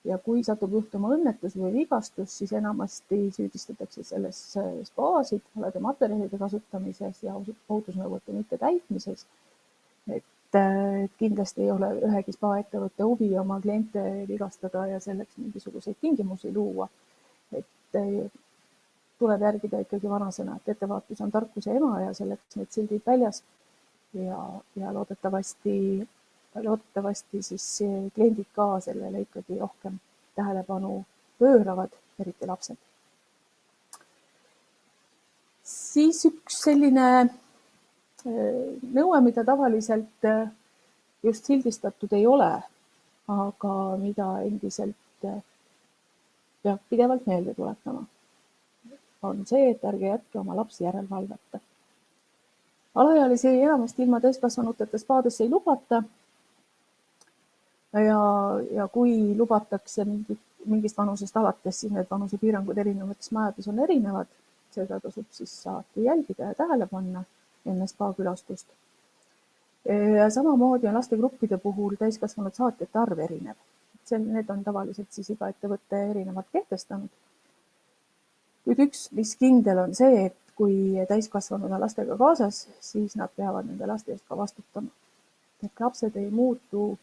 [SPEAKER 3] Ja kui satub juhtuma õnnetus või vigastus, siis enamasti süüdistatakse selles spaasid, valede materjalide kasutamises ja ohutusnõuete mitte täitmises. Et kindlasti ei ole ühegi spaaettevõtte huvi oma kliente vigastada ja selleks mingisuguseid tingimusi luua. Et tuleb järgida ikkagi vanasõna, et ettevaatus on tarkuse ema ja selleks need sildid väljas ja loodetavasti siis kliendid ka sellele ikkagi rohkem tähelepanu pööravad, eriti lapsed. Siis üks selline nõue, mida tavaliselt just sildistatud ei ole, aga mida endiselt peab pidevalt meelde tuletama, on see, et ärge jätke oma lapsi järelvalvata. Alaealisi enamasti ilma täiskasvanuteta spaadesse ei lubata. Ja kui lubatakse mingist vanusest alates, siis need vanusepiirangud erinevates majades on erinevad. Seda tasub siis saati jälgida ja tähele panna enne spaakülastust. Ja samamoodi on lastegruppide puhul täiskasvanud saatjate arv erinev. Need on tavaliselt siis iga ettevõtte erinevalt kehtestanud. Kuid üks, mis kindel on see, et kui täiskasvanud on lastega kaasas, siis nad peavad nende laste eest ka vastutama. Et lapsed ei muutu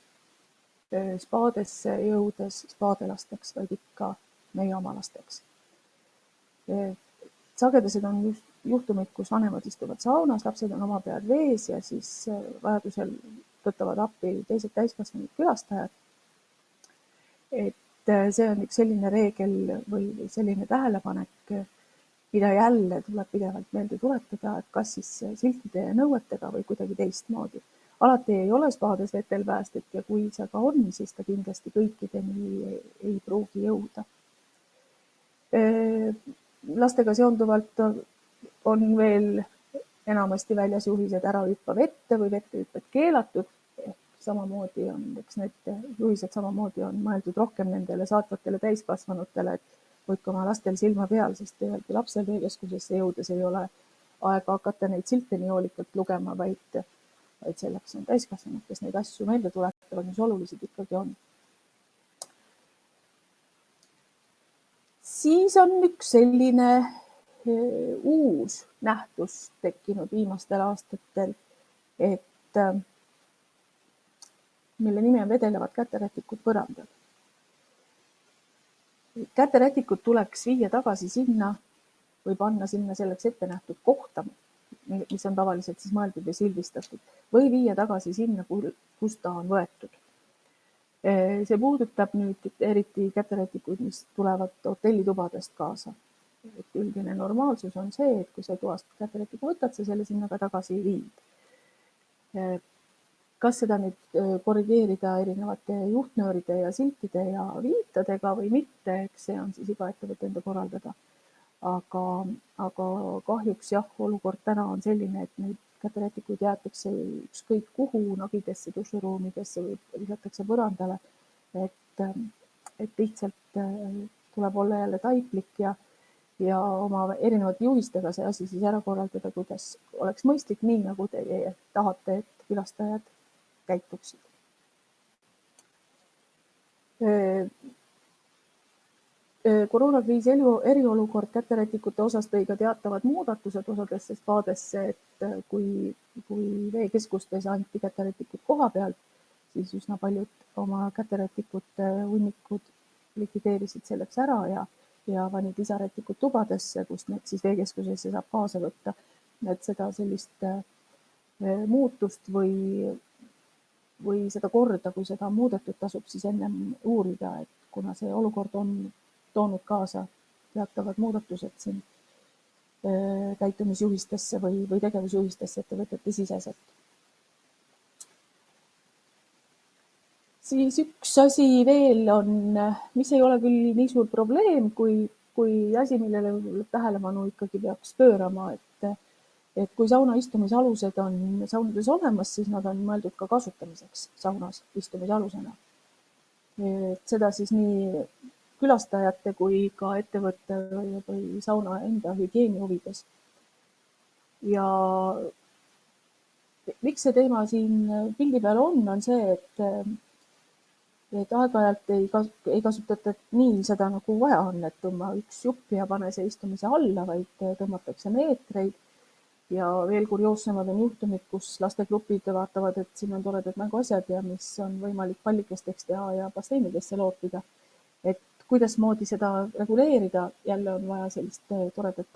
[SPEAKER 3] spaadesse jõudes spaadelasteks, vaid ikka meie oma lasteks. Sagedased on juhtumid, kus vanemad istuvad saunas, lapsed on oma peal vees ja siis vajadusel võtavad appi teised täiskasvanud külastajad. Et see on üks selline reegel või selline tähelepanek, mida jälle tuleb pidevalt meelde tuletada, et kas siis siltide ja nõuetega või kuidagi teistmoodi. Alati ei ole spaades vetel päästet ja kui see ka on, siis ta kindlasti kõikideni ei pruugi jõuda. lastega seonduvalt on veel enamasti väljas juhised ära hüppa vette või vette hüpped keelatud. Samamoodi on, eks need juhised samamoodi on mõeldud rohkem nendele saatvatele täiskasvanutele, et hoidke oma lastel silma peal, sest ühelgi lapsel veekeskusesse jõudes ei ole aega hakata neid silte nii hoolikalt lugema, vaid selleks on täiskasvanud, kes neid asju meelde tuletavad, mis olulised ikkagi on. Siis on üks selline uus nähtus tekkinud viimastel aastatel, et mille nimi on vedelevad käterätikud põrandal. Käterätikud tuleks viia tagasi sinna või panna sinna selleks ette nähtud kohta, mis on tavaliselt siis mõeldud ja sildistatud, või viia tagasi sinna, kus ta on võetud. See puudutab nüüd eriti käterätikuid, mis tulevad hotellitubadest kaasa. Et üldine normaalsus on see, et kui sa toast käterätiku võtad, sa selle sinna ka tagasi viid. Kas seda nüüd korrigeerida erinevate juhtnööride ja siltide ja viitadega või mitte, eks see on siis iga ettevõtte enda korraldada. Aga kahjuks jah, olukord täna on selline, et neid käterätikuid jäetakse ükskõik kuhu, nagidesse, duširuumidesse või visatakse põrandale. Et lihtsalt tuleb olla jälle taiplik ja oma erinevate juhistega see asi siis ära korraldada, kuidas oleks mõistlik, nii nagu teie tahate, et külastajad käituksid. Koroonakriisi eriolukord käterätikute osas tõi ka teatavad muudatused osadesse spaadesse, et kui veekeskustes anti käterätikud koha pealt, siis üsna paljud oma käterätikute hunnikud likvideerisid selleks ära ja panid lisarätikud tubadesse, kus need siis veekeskusesse saab kaasa võtta. Et seda sellist muutust või seda korda, kui seda on muudetud, tasub siis ennem uurida, et kuna see olukord on toonud kaasa teatavad muudatused siin käitumisjuhistesse või tegevusjuhistesse ettevõtete siseselt. Siis üks asi veel on, mis ei ole küll nii suur probleem, kui asi, millele tähelepanu ikkagi peaks pöörama, et kui sauna istumisalused on saunades olemas, siis nad on mõeldud ka kasutamiseks saunas istumisalusena. Seda siis nii külastajate kui ka ettevõtte või sauna enda hügieeni huvides. Ja miks see teema siin pildi peal on see, et aeg-ajalt ei kasutata nii seda, nagu vaja on, et tõmba üks jupp ja pane see istumise alla, vaid tõmmatakse meetreid. Ja veel kurioossemad on juhtumid, kus lastegrupid vaatavad, et siin on toredad mänguasjad ja mis on võimalik pallikesteks teha ja basseinidesse loopida. Et kuidas moodi seda reguleerida, jälle on vaja sellist toredat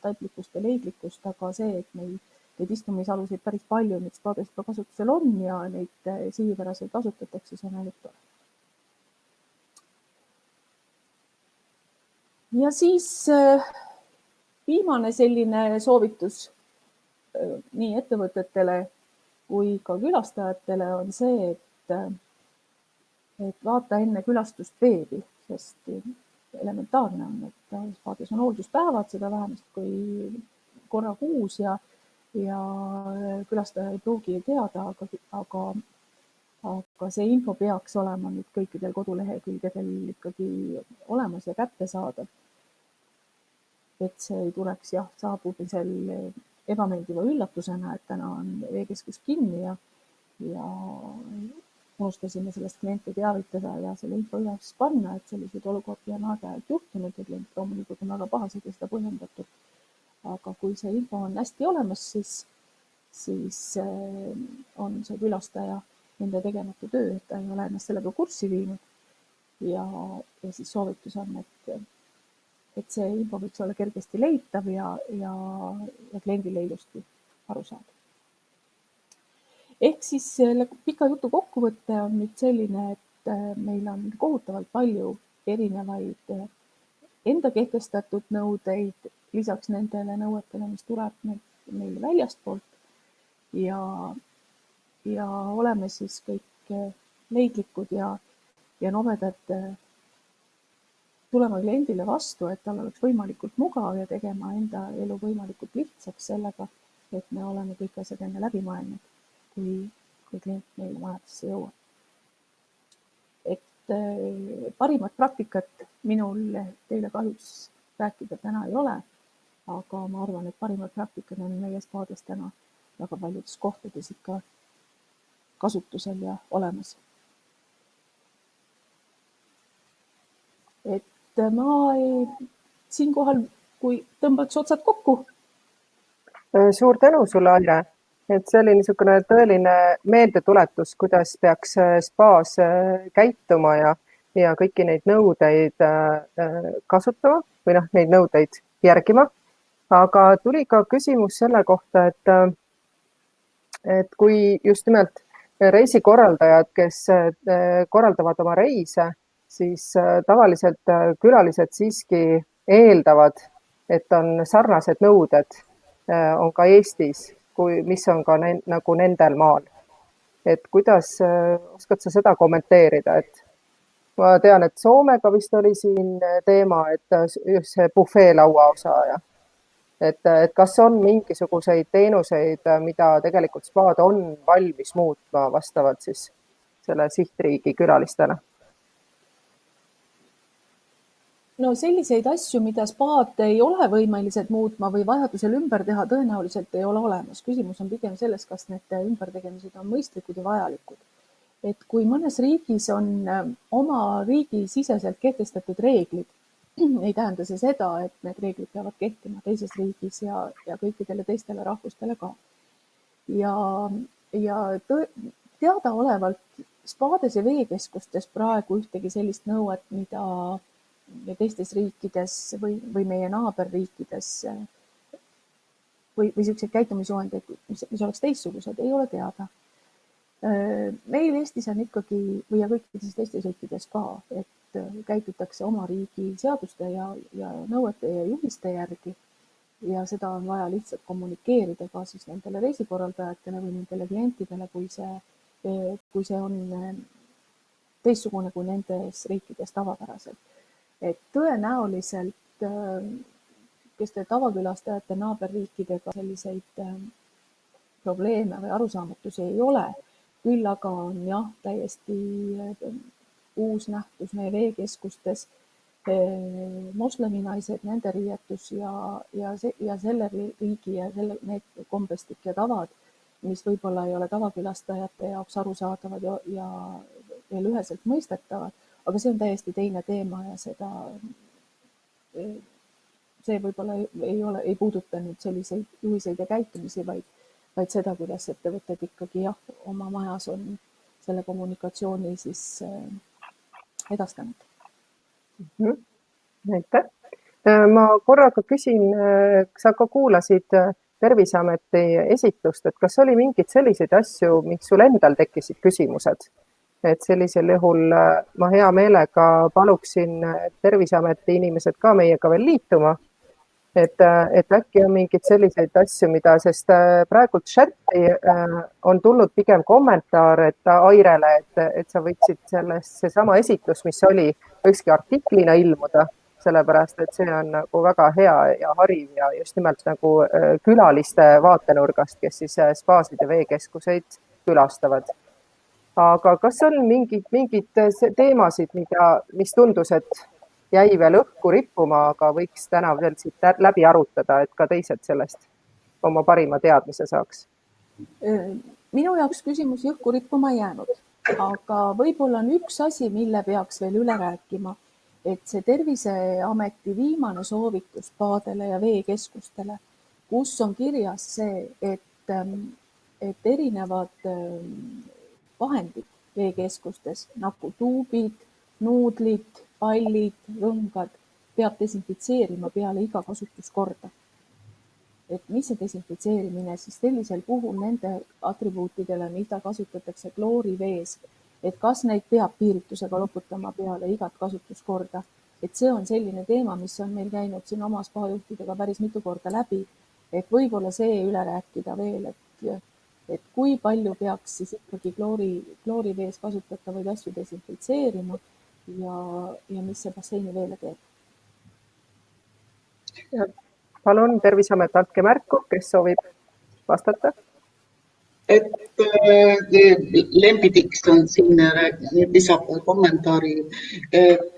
[SPEAKER 3] taiplikkust ja leidlikkust, aga see, et neid istumisaluseid päris palju nüüd spaades ka kasutusel on ja neid sihipäraselt kasutatakse, see on ainult tore. Ja siis viimane selline soovitus nii ettevõtetele kui ka külastajatele on see, et vaata enne külastust veebi, sest elementaarne on, et spaades on hoolduspäevad, seda vähemasti kui korra kuus ja külastaja ei pruugi teada, aga see info peaks olema nüüd kõikidel kodulehekülgedel ikkagi olemas ja kättesaadav. Et see ei tuleks saabumisel ebameeldiva üllatusena, et täna on veekeskus kinni ja unustasime sellest kliente teavitada ja selle info üles panna, et selliseid olukordi on aeg-ajalt juhtunud ja klient loomulikult on väga pahased ja seda põhjendatud. Aga kui see info on hästi olemas, siis on see külastaja nende tegemata töö, et ta ei ole ennast sellega kurssi viinud ja siis soovitus on, et see info võiks olla kergesti leitav ja kliendile ilusti aru saada. Ehk siis pika jutu kokkuvõte on nüüd selline, et meil on kohutavalt palju erinevaid enda kehtestatud nõudeid, lisaks nendele nõuetele, mis tuleb meile väljastpoolt ja oleme siis kõik leidlikud ja nobedad tulema kliendile vastu, et tal oleks võimalikult mugav ja tegema enda elu võimalikult lihtsaks sellega, et me oleme kõik asjad enne läbi mõelnud, kui klient meile majadesse jõuab. Et parimat praktikat minul teile kahjuks rääkida täna ei ole, aga ma arvan, et parimad praktikad on meie spaades täna väga paljudes kohtades ikka kasutusel ja olemas. Et ma siinkohal, kui tõmbaks otsad kokku.
[SPEAKER 1] Suur tänu sulle, Aire, et see oli niisugune tõeline meeldetuletus, kuidas peaks spaas käituma ja kõiki neid nõudeid kasutama või neid nõudeid järgima. Aga tuli ka küsimus selle kohta, et kui just nimelt reisikorraldajad, kes korraldavad oma reise, siis tavaliselt külalised siiski eeldavad, et on sarnased nõuded on ka Eestis, mis on ka nagu nendel maal. Et kuidas oskad sa seda kommenteerida? Et ma tean, et Soomega vist oli siin teema, et just see bufeelaua osa ja et kas on mingisuguseid teenuseid, mida tegelikult spaad on valmis muutma vastavalt siis selle sihtriigi külalistele?
[SPEAKER 3] No selliseid asju, mida spaad ei ole võimelised muutma või vajadusel ümber teha, tõenäoliselt ei ole olemas. Küsimus on pigem selles, kas need ümbertegemised on mõistlikud ja vajalikud. Et kui mõnes riigis on oma riigi siseselt kehtestatud reeglid, ei tähenda see seda, et need reeglid peavad kehtima teises riigis ja kõikidele teistele rahvustele ka. Ja teadaolevalt spaades ja veekeskustes praegu ühtegi sellist nõuet, mida teistes riikides või meie naaberriikides või selliseid käitumisjuhendeid, mis oleks teistsugused, ei ole teada. Meil Eestis on ikkagi või kõikides teistes riikides ka, et käitutakse oma riigi seaduste ja nõuete ja juhiste järgi ja seda on vaja lihtsalt kommunikeerida ka siis nendele reisikorraldajatele või nendele klientidele, kui see on teistsugune kui nendes riikides tavapäraselt. Et tõenäoliselt, kes te tavakülastajate naaberriikidega selliseid probleeme või arusaamatusi ei ole, küll aga on jah, täiesti uus nähtus meie veekeskustes mosleminaised, nende riietus ja selle riigi ja need kombestik ja tavad, mis võib-olla ei ole tavakülastajate jaoks arusaadavad ja veel üheselt mõistetavad, aga see on täiesti teine teema ja see võib-olla ei puuduta nüüd selliseid juhiseid ja käitumisi, vaid seda, kuidas ettevõtted ikkagi oma majas on selle kommunikatsiooni siis edastanud.
[SPEAKER 1] Aitäh. Ma korraga küsin, sa ka kuulasid Terviseameti esitust, et kas oli mingeid selliseid asju, mis sul endal tekkisid küsimused? Et sellisel juhul ma hea meelega paluksin Terviseameti inimesed ka meiega veel liituma, et äkki on mingeid selliseid asju, sest praegu chati on tulnud pigem kommentaar, et Airele, et sa võiksid seesama esitlus, mis oli, võikski artiklina ilmuda, sellepärast, et see on nagu väga hea ja hariv ja just nimelt nagu külaliste vaatenurgast, kes siis spaasid ja veekeskuseid külastavad. Aga kas on mingid teemasid, mis tundus, et jäi veel õhku rippuma, aga võiks täna veel siit läbi arutada, et ka teised sellest oma parima teadmise saaks?
[SPEAKER 3] Minu jaoks küsimusi õhku rippuma jäänud, aga võib-olla on üks asi, mille peaks veel üle rääkima, et see Terviseameti viimane soovitus spaadele ja veekeskustele, kus on kirjas see, et erinevad vahendid veekeskustes nagu tuubid, nuudlid, pallid, rõngad peab desinfitseerima peale iga kasutuskorda. Et mis see desinfitseerimine siis sellisel puhul nende atribuutidele, mida kasutatakse kloorivees, et kas neid peab piiritusega loputama peale igat kasutuskorda. Et see on selline teema, mis on meil käinud siin oma spajuhtidega päris mitu korda läbi, et võib-olla see üle rääkida veel, et kui palju peaks siis ikkagi kloorivees kasutatavaid asju desinfitseerima ja mis see basseini veele teeb.
[SPEAKER 1] Palun, Terviseamet, andke märku, kes soovib vastata.
[SPEAKER 4] Et Lembi Tikson siin lisab kommentaari, et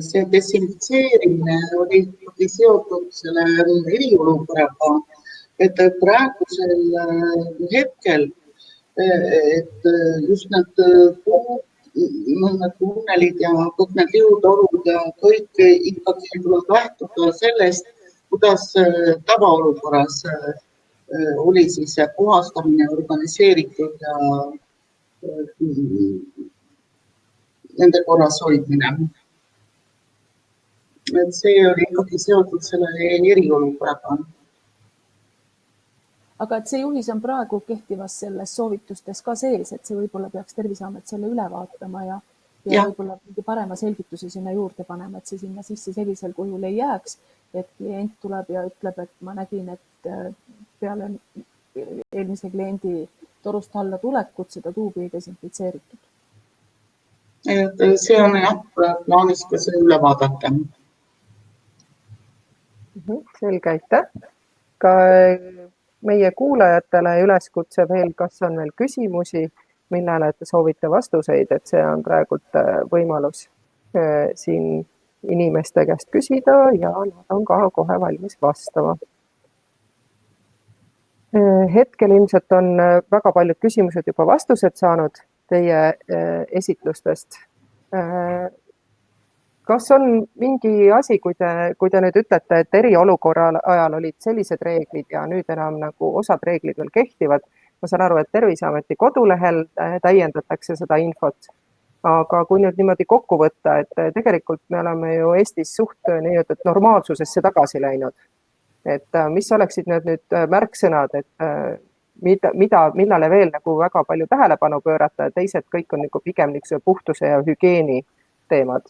[SPEAKER 4] see desinfitseerimine oli seotud selle eriolukorraga, et praegusel hetkel, et just need tunnelid ja kõik need liutorud ja kõik ikkagi tuleb lähtuda sellest, kuidas tavaolukorras oli siis puhastamine organiseeritud ja nende korras hoidmine. Et see oli ikkagi seotud selle eriolukorraga.
[SPEAKER 3] Aga et see juhis on praegu kehtivas selles soovitustes ka sees, et see võib-olla peaks Terviseamet selle üle vaatama ja võib-olla mingi parema selgituse sinna juurde panema, et see sinna sisse sellisel kujul ei jääks, et klient tuleb ja ütleb, et ma nägin, et peale eelmise kliendi torust alla tulekut seda tuubi ei desinfitseeritud.
[SPEAKER 4] Et see on plaanis ka see üle vaadata.
[SPEAKER 1] Selge, aitäh. Ka meie kuulajatele üleskutse veel, kas on veel küsimusi, millele te soovite vastuseid, et see on praegult võimalus siin inimeste käest küsida ja nad on ka kohe valmis vastama. Hetkel ilmselt on väga paljud küsimused juba vastused saanud teie esitlustest. Kas on mingi asi, kui te nüüd ütlete, et eriolukorra ajal olid sellised reeglid ja nüüd enam nagu osad reeglid veel kehtivad? Ma saan aru, et Terviseameti kodulehel täiendatakse seda infot, aga kui nüüd niimoodi kokku võtta, et tegelikult me oleme ju Eestis suht normaalsusesse tagasi läinud. Et mis oleksid nüüd märksõnad, et millale veel nagu väga palju tähelepanu pöörata ja teised kõik on nagu pigem puhtuse ja hügieeni teemad?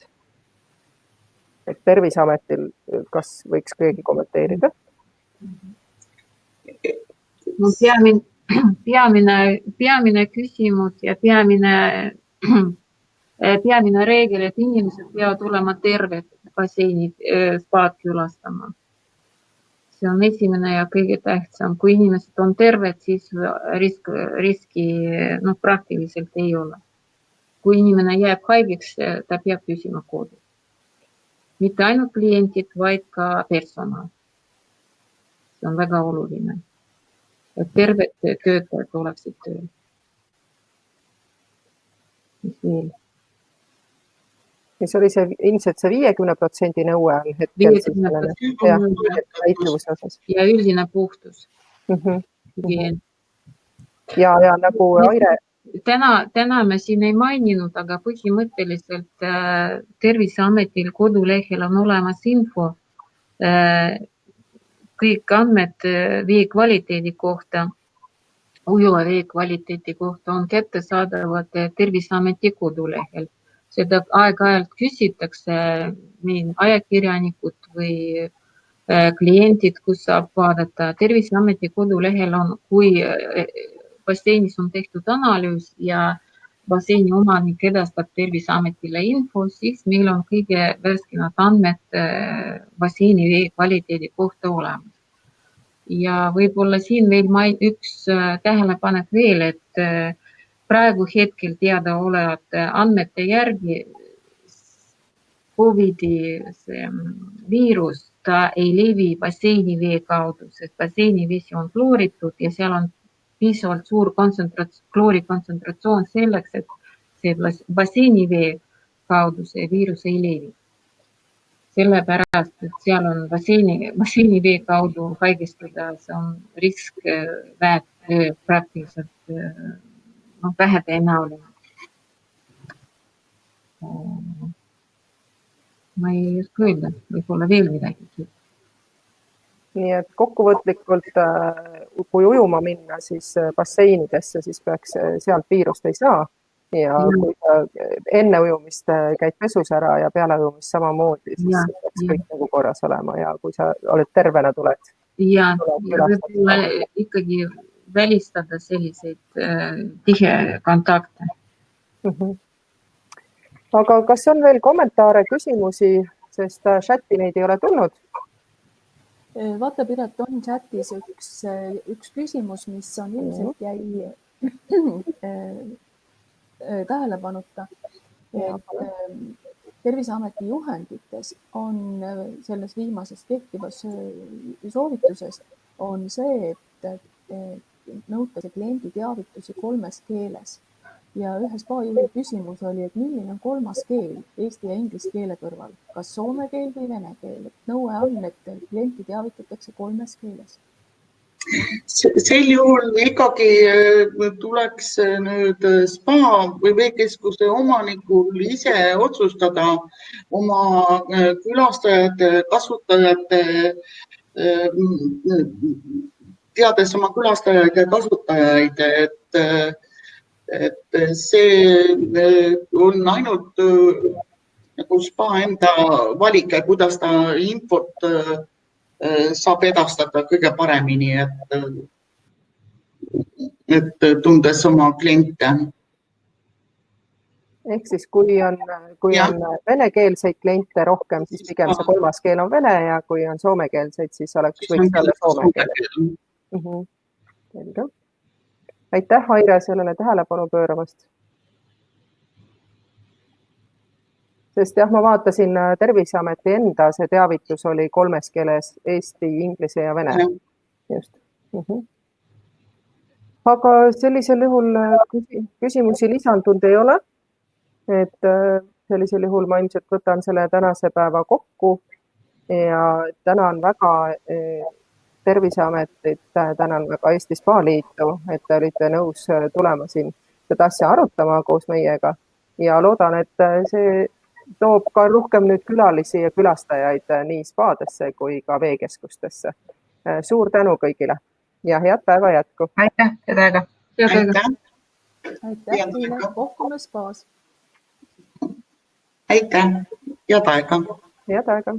[SPEAKER 1] Et Terviseametil, kas võiks keegi kommenteerida?
[SPEAKER 5] No, peamine küsimus ja peamine reegel, et inimesed peavad olema terved basseinid spaad külastama. See on esimene ja kõige tähtsam. Kui inimesed on terved, siis riski praktiliselt ei ole. Kui inimene jääb haigeks, ta peab püsima kodus. Mitte ainult klientid, vaid ka personal. See on väga oluline. Et terved töötajad oleksid tööl. Mis veel?
[SPEAKER 1] Mis oli see ilmselt see 50% nõue on hetkel?
[SPEAKER 5] 50% ja üldine puhtus.
[SPEAKER 1] Ja nagu Aire...
[SPEAKER 5] Täna me siin ei maininud, aga põhimõtteliselt Terviseametil kodulehel on olemas info, kõik andmed vee kvaliteedi kohta, ujuva vee kvaliteedi kohta on kättesaadavad Terviseameti kodulehel. Seda aeg-ajalt küsitakse ajakirjanikud või kliendid, kus saab vaadata. Terviseameti kodulehel on, kui basseinis on tehtud analüüs ja basseini omanik edastab Terviseametile info, siis meil on kõige värskemad andmed basseini vee kvaliteedi kohta olemas. Ja võib-olla siin veel üks tähelepanek veel, et praegu hetkel teada olevate andmete järgi COVID-i viirus, ta ei levi basseini vee kaudu, sest basseini vesi on klooritud ja seal on piisavalt suur kloorikontsentratsioon selleks, et see basseini vee kaudu see viirus ei levi. Sellepärast, et seal on basseini vee kaudu haigestuda, see on risk praktiliselt vähe tõenäoline. Ma ei oska öelda, võib-olla veel midagi.
[SPEAKER 1] Nii et kokkuvõtlikult, kui ujuma minna, siis basseinidesse, siis peaks sealt viirust ei saa. Ja kui enne ujumist käid pesus ära ja peale ujumist samamoodi, siis peaks kõik nagu korras olema ja kui sa oled tervena tuled.
[SPEAKER 5] Ja võib-olla ikkagi välistada selliseid tihe kontakte.
[SPEAKER 1] Aga kas on veel kommentaare, küsimusi, sest chati neid ei ole tulnud?
[SPEAKER 3] Vaata, Piret, on chatis üks küsimus, mis on ilmselt jäi tähelepanuta. Terviseameti juhendites on selles viimases kehtivas soovituses on see, et nõutakse kliendi teavitusi 3 keeles. Ja ühe spa-juhi küsimus oli, et milline on 3. keel eesti ja inglise keele kõrval, kas soome keel või vene keel. Nõue on, et klienti teavitatakse 3 keeles.
[SPEAKER 4] Sel juhul ikkagi tuleks nüüd spa või veekeskuse omanikul ise otsustada oma külastajate, kasutajate, teades oma külastajaid ja kasutajaid, et see on ainult nagu spa enda valik, kuidas ta infot saab edastada kõige paremini, et tundes oma kliente.
[SPEAKER 1] Ehk siis kui on venekeelseid kliente rohkem, siis pigem see 3. keel on vene ja kui on soomekeelseid, siis võiks olla soome keel. Selge. Aitäh, Aire, sellele tähelepanu pööramast. Sest jah, ma vaatasin Terviseameti enda, see teavitus oli 3 keeles, eesti, inglise ja vene. Just. Aga sellisel juhul küsimusi lisandunud ei ole. Et sellisel juhul ma ilmselt võtan selle tänase päeva kokku ja tänan väga Terviseametit, tänan väga Eesti Spa-liitu, et te olite nõus tulema siin seda asja arutama koos meiega ja loodan, et see toob ka rohkem nüüd külalisi ja külastajaid nii spaadesse kui ka veekeskustesse. Suur tänu kõigile ja head päeva jätku.
[SPEAKER 2] Aitäh, head aega.
[SPEAKER 3] Aitäh teile, kohkume spaas.
[SPEAKER 4] Aitäh, head aega.
[SPEAKER 1] Head aega.